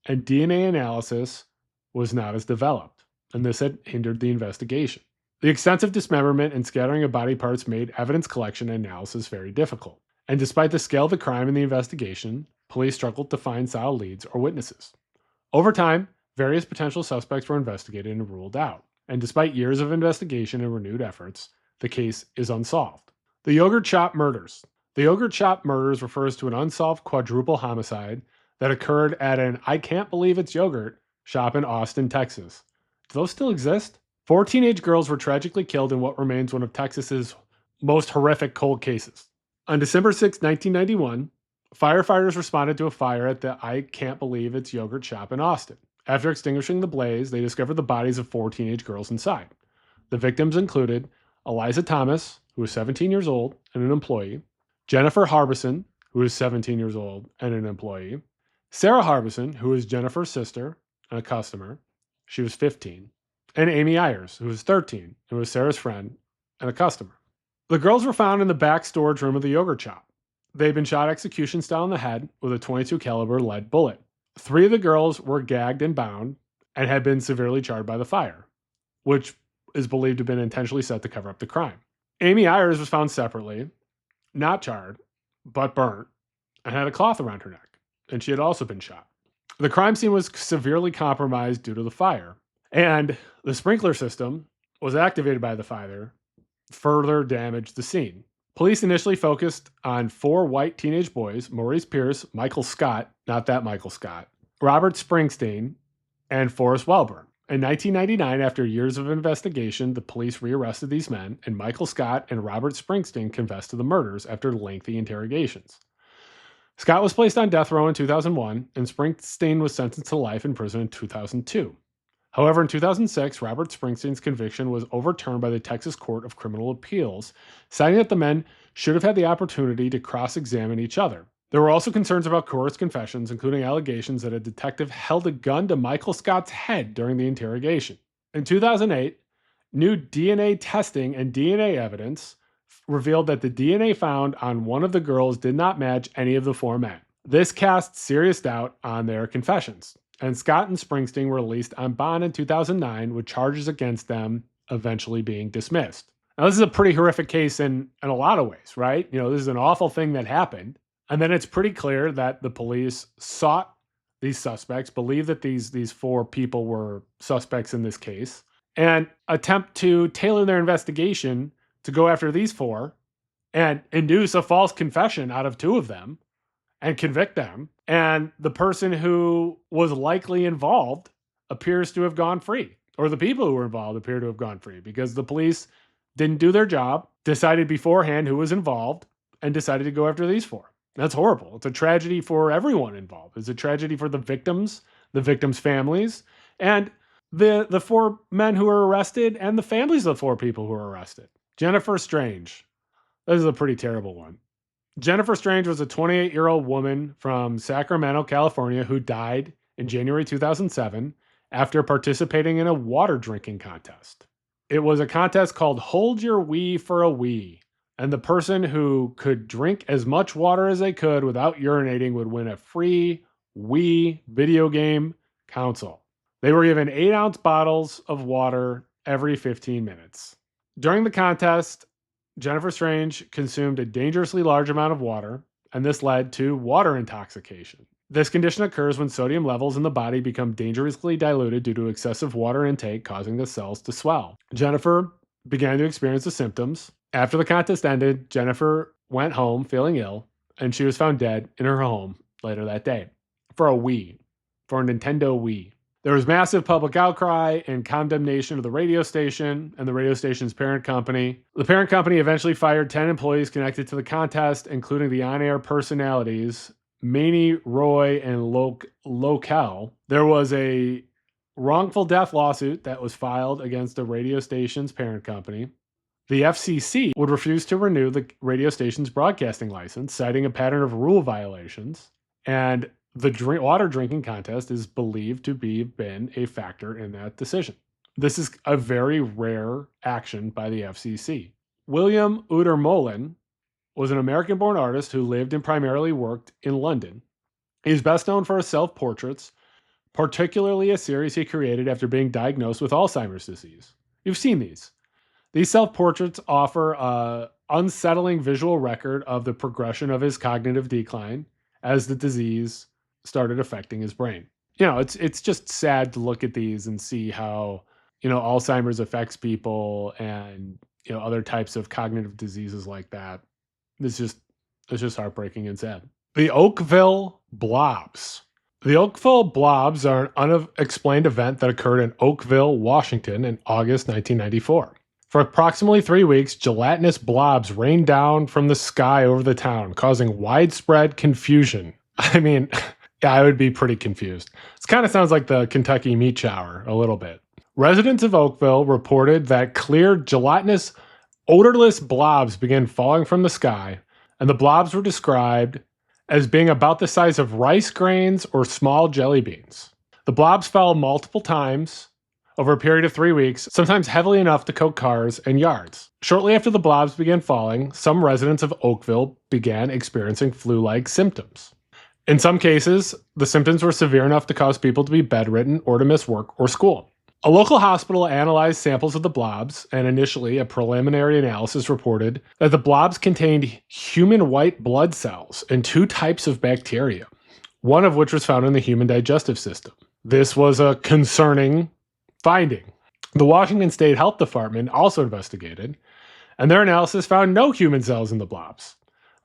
and DNA analysis was not as developed, and this had hindered the investigation. The extensive dismemberment and scattering of body parts made evidence collection and analysis very difficult. And despite the scale of the crime and the investigation, police struggled to find solid leads or witnesses. Over time, various potential suspects were investigated and ruled out. And despite years of investigation and renewed efforts, the case is unsolved. The Yogurt Shop Murders. The Yogurt Shop Murders refers to an unsolved quadruple homicide that occurred at an I Can't Believe It's Yogurt shop in Austin, Texas. Do those still exist? 4 teenage girls were tragically killed in what remains one of Texas's most horrific cold cases. On December 6, 1991, firefighters responded to a fire at the I Can't Believe It's Yogurt shop in Austin. After extinguishing the blaze, they discovered the bodies of 4 teenage girls inside. The victims included Eliza Thomas, who was 17 years old and an employee, Jennifer Harbison, who was 17 years old and an employee, Sarah Harbison, who was Jennifer's sister and a customer, she was 15, and Amy Ayers, who was 13 and was Sarah's friend and a customer. The girls were found in the back storage room of the yogurt shop. They'd been shot execution style in the head with a .22 caliber lead bullet. 3 of the girls were gagged and bound and had been severely charred by the fire, which is believed to have been intentionally set to cover up the crime. Amy Ayers was found separately, not charred, but burnt, and had a cloth around her neck, and she had also been shot. The crime scene was severely compromised due to the fire, and the sprinkler system was activated by the fire, further damaged the scene. Police initially focused on 4 white teenage boys, Maurice Pierce, Michael Scott, not that Michael Scott, Robert Springsteen, and Forrest Welburn. In 1999, after years of investigation, the police rearrested these men, and Michael Scott and Robert Springsteen confessed to the murders after lengthy interrogations. Scott was placed on death row in 2001, and Springsteen was sentenced to life in prison in 2002. However, in 2006, Robert Springsteen's conviction was overturned by the Texas Court of Criminal Appeals, citing that the men should have had the opportunity to cross-examine each other. There were also concerns about coerced confessions, including allegations that a detective held a gun to Michael Scott's head during the interrogation. In 2008, new DNA testing and DNA evidence revealed that the DNA found on one of the girls did not match any of the 4 men. This cast serious doubt on their confessions, and Scott and Springsteen were released on bond in 2009 with charges against them eventually being dismissed. Now, this is a pretty horrific case in a lot of ways, right? This is an awful thing that happened. And then it's pretty clear that the police sought these suspects, believed that these 4 people were suspects in this case, and attempt to tailor their investigation to go after these 4 and induce a false confession out of 2 of them and convict them. And the person who was likely involved appears to have gone free, or the people who were involved appear to have gone free, because the police didn't do their job, decided beforehand who was involved, and decided to go after these 4. That's horrible. It's a tragedy for everyone involved. It's a tragedy for the victims' families, and the 4 men who were arrested, and the families of the 4 people who were arrested. Jennifer Strange. This is a pretty terrible one. Jennifer Strange was a 28-year-old woman from Sacramento, California, who died in January 2007 after participating in a water drinking contest. It was a contest called Hold Your Wee for a Wee. And the person who could drink as much water as they could without urinating would win a free Wii video game console. They were given 8-ounce bottles of water every 15 minutes. During the contest, Jennifer Strange consumed a dangerously large amount of water, and this led to water intoxication. This condition occurs when sodium levels in the body become dangerously diluted due to excessive water intake, causing the cells to swell. Jennifer began to experience the symptoms. After the contest ended, Jennifer went home feeling ill, and she was found dead in her home later that day for a Nintendo Wii. There was massive public outcry and condemnation of the radio station and the radio station's parent company. The parent company eventually fired 10 employees connected to the contest, including the on-air personalities Maney, Roy, and Local. There was a wrongful death lawsuit that was filed against the radio station's parent company. The FCC would refuse to renew the radio station's broadcasting license, citing a pattern of rule violations, and the water drinking contest is believed to be been a factor in that decision. This is a very rare action by the FCC. William Utermohlen was an American-born artist who lived and primarily worked in London. He is best known for his self-portraits, particularly a series he created after being diagnosed with Alzheimer's disease. You've seen these. These self-portraits offer an unsettling visual record of the progression of his cognitive decline as the disease started affecting his brain. It's just sad to look at these and see how, Alzheimer's affects people and, other types of cognitive diseases like that. It's just heartbreaking and sad. The Oakville Blobs. The Oakville Blobs are an unexplained event that occurred in Oakville, Washington in August 1994. For approximately 3 weeks, gelatinous blobs rained down from the sky over the town, causing widespread confusion. I mean, yeah, I would be pretty confused. This kind of sounds like the Kentucky meat shower, a little bit. Residents of Oakville reported that clear, gelatinous, odorless blobs began falling from the sky, and the blobs were described as being about the size of rice grains or small jelly beans. The blobs fell multiple times over a period of 3 weeks, sometimes heavily enough to coat cars and yards. Shortly after the blobs began falling, some residents of Oakville began experiencing flu-like symptoms. In some cases, the symptoms were severe enough to cause people to be bedridden or to miss work or school. A local hospital analyzed samples of the blobs, and initially a preliminary analysis reported that the blobs contained human white blood cells and 2 types of bacteria, one of which was found in the human digestive system. This was a concerning finding. The Washington State Health Department also investigated, and their analysis found no human cells in the blobs.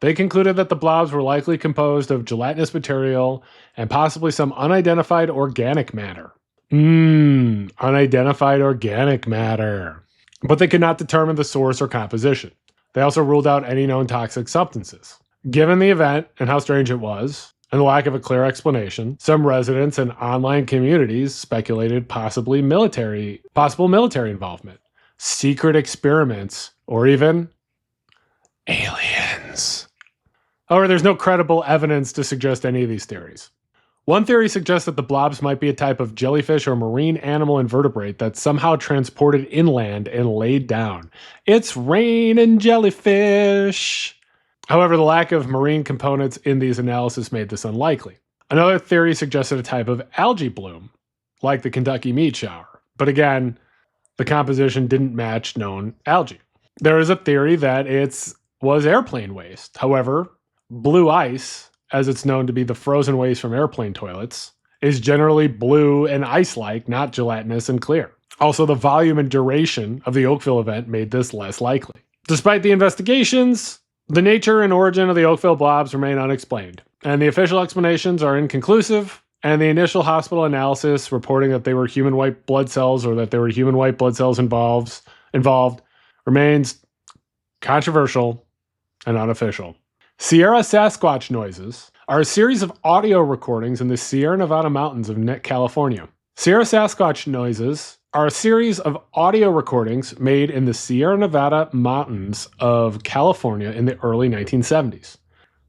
They concluded that the blobs were likely composed of gelatinous material and possibly some unidentified organic matter. Unidentified organic matter. But they could not determine the source or composition. They also ruled out any known toxic substances. Given the event and how strange it was, and the lack of a clear explanation, some residents and online communities speculated possible military involvement, secret experiments, or even aliens. However, there's no credible evidence to suggest any of these theories. One theory suggests that the blobs might be a type of jellyfish or marine animal invertebrate that's somehow transported inland and laid down. It's raining jellyfish! However, the lack of marine components in these analyses made this unlikely. Another theory suggested a type of algae bloom, like the Kentucky meat shower. But again, the composition didn't match known algae. There is a theory that it was airplane waste. However, blue ice, as it's known to be the frozen waste from airplane toilets, is generally blue and ice-like, not gelatinous and clear. Also, the volume and duration of the Oakville event made this less likely. Despite the investigations, the nature and origin of the Oakville Blobs remain unexplained, and the official explanations are inconclusive, and the initial hospital analysis reporting that they were human white blood cells or that there were human white blood cells involved remains controversial and unofficial. Sierra Sasquatch noises are a series of audio recordings in the Sierra Nevada mountains of California. Sierra Sasquatch noises are a series of audio recordings made in the Sierra Nevada mountains of California in the early 1970s.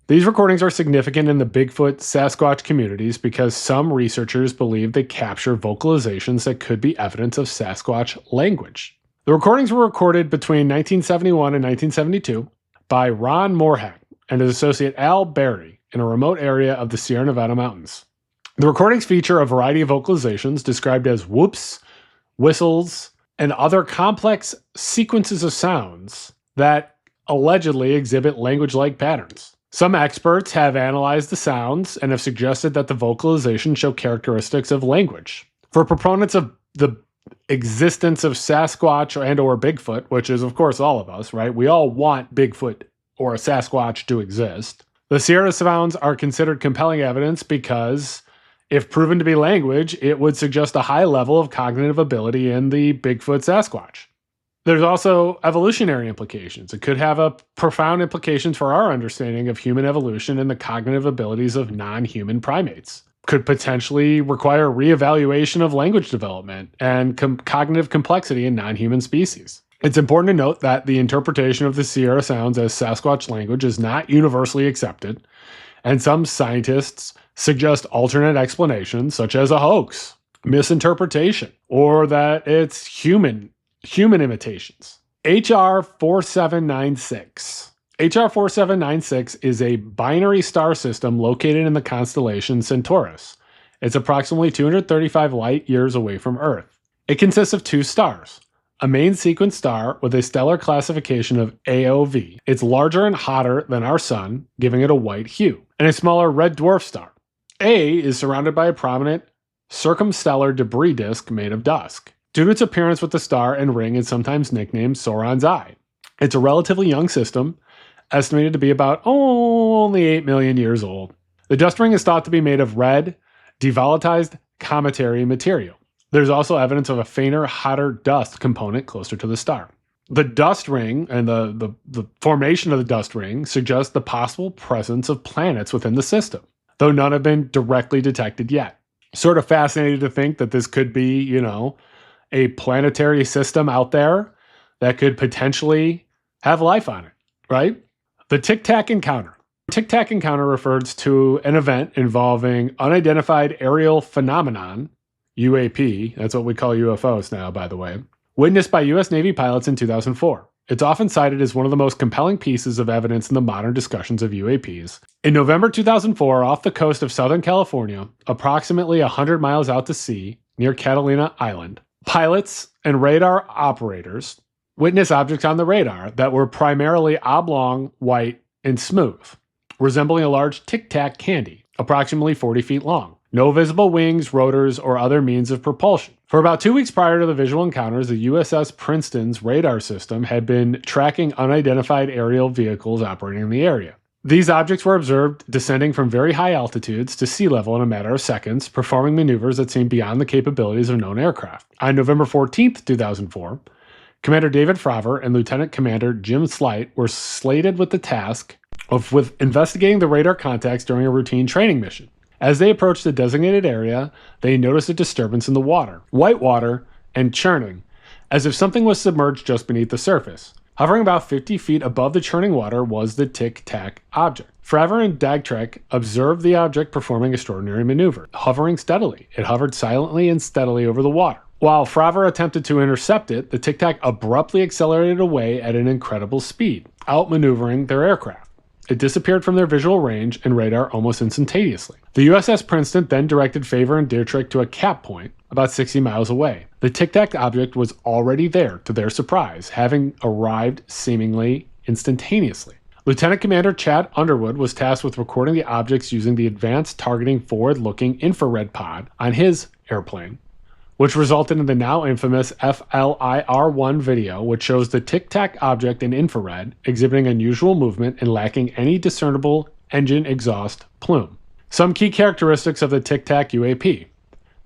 These recordings are significant in the Bigfoot Sasquatch communities because some researchers believe they capture vocalizations that could be evidence of Sasquatch language. The recordings were recorded between 1971 and 1972 by Ron Moorhead and his associate Al Berry in a remote area of the Sierra Nevada mountains. The recordings feature a variety of vocalizations described as whoops, whistles, and other complex sequences of sounds that allegedly exhibit language-like patterns. Some experts have analyzed the sounds and have suggested that the vocalizations show characteristics of language. For proponents of the existence of Sasquatch and/or Bigfoot, which is, of course, all of us, right? We all want Bigfoot or a Sasquatch to exist. The Sierra sounds are considered compelling evidence because, if proven to be language, it would suggest a high level of cognitive ability in the Bigfoot Sasquatch. There's also evolutionary implications. It could have a profound implications for our understanding of human evolution and the cognitive abilities of non-human primates. Could potentially require reevaluation of language development and cognitive complexity in non-human species. It's important to note that the interpretation of the Sierra sounds as Sasquatch language is not universally accepted, and some scientists suggest alternate explanations, such as a hoax, misinterpretation, or that it's human imitations. HR 4796. HR 4796 is a binary star system located in the constellation Centaurus. It's approximately 235 light years away from Earth. It consists of 2 stars. A main sequence star with a stellar classification of AOV. It's larger and hotter than our sun, giving it a white hue, and a smaller red dwarf star. A is surrounded by a prominent circumstellar debris disk made of dust. Due to its appearance with the star and ring, it's sometimes nicknamed Sauron's Eye. It's a relatively young system, estimated to be about only 8 million years old. The dust ring is thought to be made of red devolatilized cometary material. There's also evidence of a fainter, hotter dust component closer to the star. The dust ring and the formation of the dust ring suggests the possible presence of planets within the system, though none have been directly detected yet. Sort of fascinating to think that this could be, a planetary system out there that could potentially have life on it, right? The Tic Tac encounter. Tic Tac encounter refers to an event involving unidentified aerial phenomenon, UAP, that's what we call UFOs now, by the way, witnessed by U.S. Navy pilots in 2004. It's often cited as one of the most compelling pieces of evidence in the modern discussions of UAPs. In November 2004, off the coast of Southern California, approximately 100 miles out to sea, near Catalina Island, pilots and radar operators witnessed objects on the radar that were primarily oblong, white, and smooth, resembling a large Tic Tac candy, approximately 40 feet long. No visible wings, rotors, or other means of propulsion. For about 2 weeks prior to the visual encounters, the USS Princeton's radar system had been tracking unidentified aerial vehicles operating in the area. These objects were observed descending from very high altitudes to sea level in a matter of seconds, performing maneuvers that seemed beyond the capabilities of known aircraft. On November 14, 2004, Commander David Fravor and Lieutenant Commander Jim Slight were slated with the task of investigating the radar contacts during a routine training mission. As they approached the designated area, they noticed a disturbance in the water, white water, and churning, as if something was submerged just beneath the surface. Hovering about 50 feet above the churning water was the Tic Tac object. Fravor and Dagtrek observed the object performing extraordinary maneuver, hovering steadily. It hovered silently and steadily over the water. While Fravor attempted to intercept it, the Tic Tac abruptly accelerated away at an incredible speed, outmaneuvering their aircraft. It disappeared from their visual range and radar almost instantaneously. The USS Princeton then directed Fravor and Dagtrek to a cap point about 60 miles away. The Tic Tac object was already there, to their surprise, having arrived seemingly instantaneously. Lieutenant Commander Chad Underwood was tasked with recording the objects using the Advanced Targeting Forward-Looking Infrared Pod on his airplane, which resulted in the now infamous FLIR-1 video, which shows the Tic Tac object in infrared, exhibiting unusual movement and lacking any discernible engine exhaust plume. Some key characteristics of the Tic Tac UAP: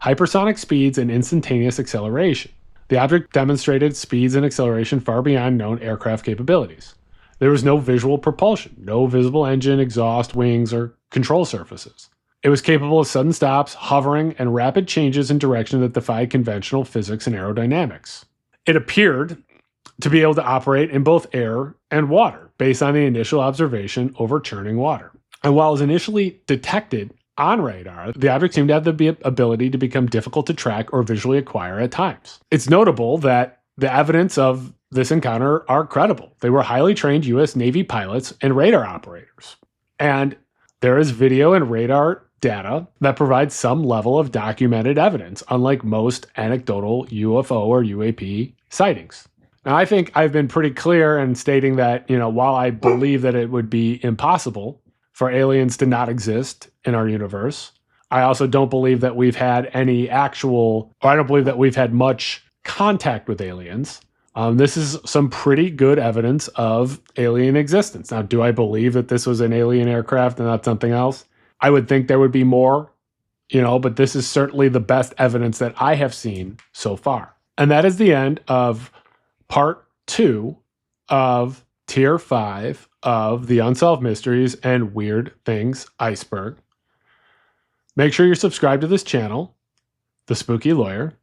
hypersonic speeds and instantaneous acceleration. The object demonstrated speeds and acceleration far beyond known aircraft capabilities. There was no visual propulsion, no visible engine, exhaust, wings, or control surfaces. It was capable of sudden stops, hovering, and rapid changes in direction that defied conventional physics and aerodynamics. It appeared to be able to operate in both air and water, based on the initial observation over churning water. And while it was initially detected on radar, the object seemed to have the ability to become difficult to track or visually acquire at times. It's notable that the evidence of this encounter are credible. They were highly trained U.S. Navy pilots and radar operators. And there is video and radar data that provides some level of documented evidence, unlike most anecdotal UFO or UAP sightings. Now, I think I've been pretty clear in stating that, while I believe that it would be impossible for aliens to not exist in our universe, I also don't believe that we've had any I don't believe that we've had much contact with aliens. This is some pretty good evidence of alien existence. Now, do I believe that this was an alien aircraft and not something else? I would think there would be more, but this is certainly the best evidence that I have seen so far. And that is the end of part 2 of tier 5 of the Unsolved Mysteries and Weird Things Iceberg. Make sure you're subscribed to this channel, The Spooky Lawyer.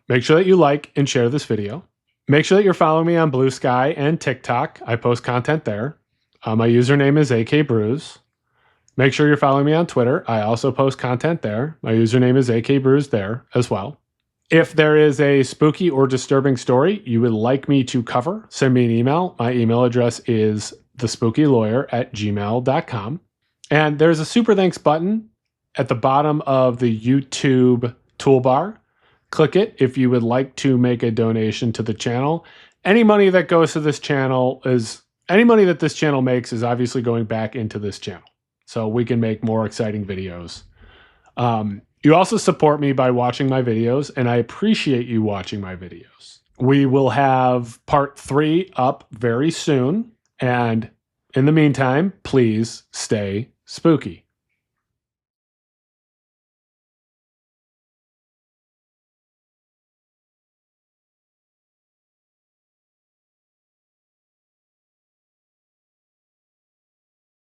Make sure that you like and share this video. Make sure that you're following me on Blue Sky and TikTok. I post content there. My username is AKBruise. Make sure you're following me on Twitter. I also post content there. My username is AKBruise there as well. If there is a spooky or disturbing story you would like me to cover, send me an email. My email address is thespookylawyer@gmail.com. And there's a super thanks button at the bottom of the YouTube toolbar. Click it if you would like to make a donation to the channel. Any money that goes to this channel any money that this channel makes is obviously going back into this channel, so we can make more exciting videos. You also support me by watching my videos, and I appreciate you watching my videos. We will have part 3 up very soon, and in the meantime, please stay spooky.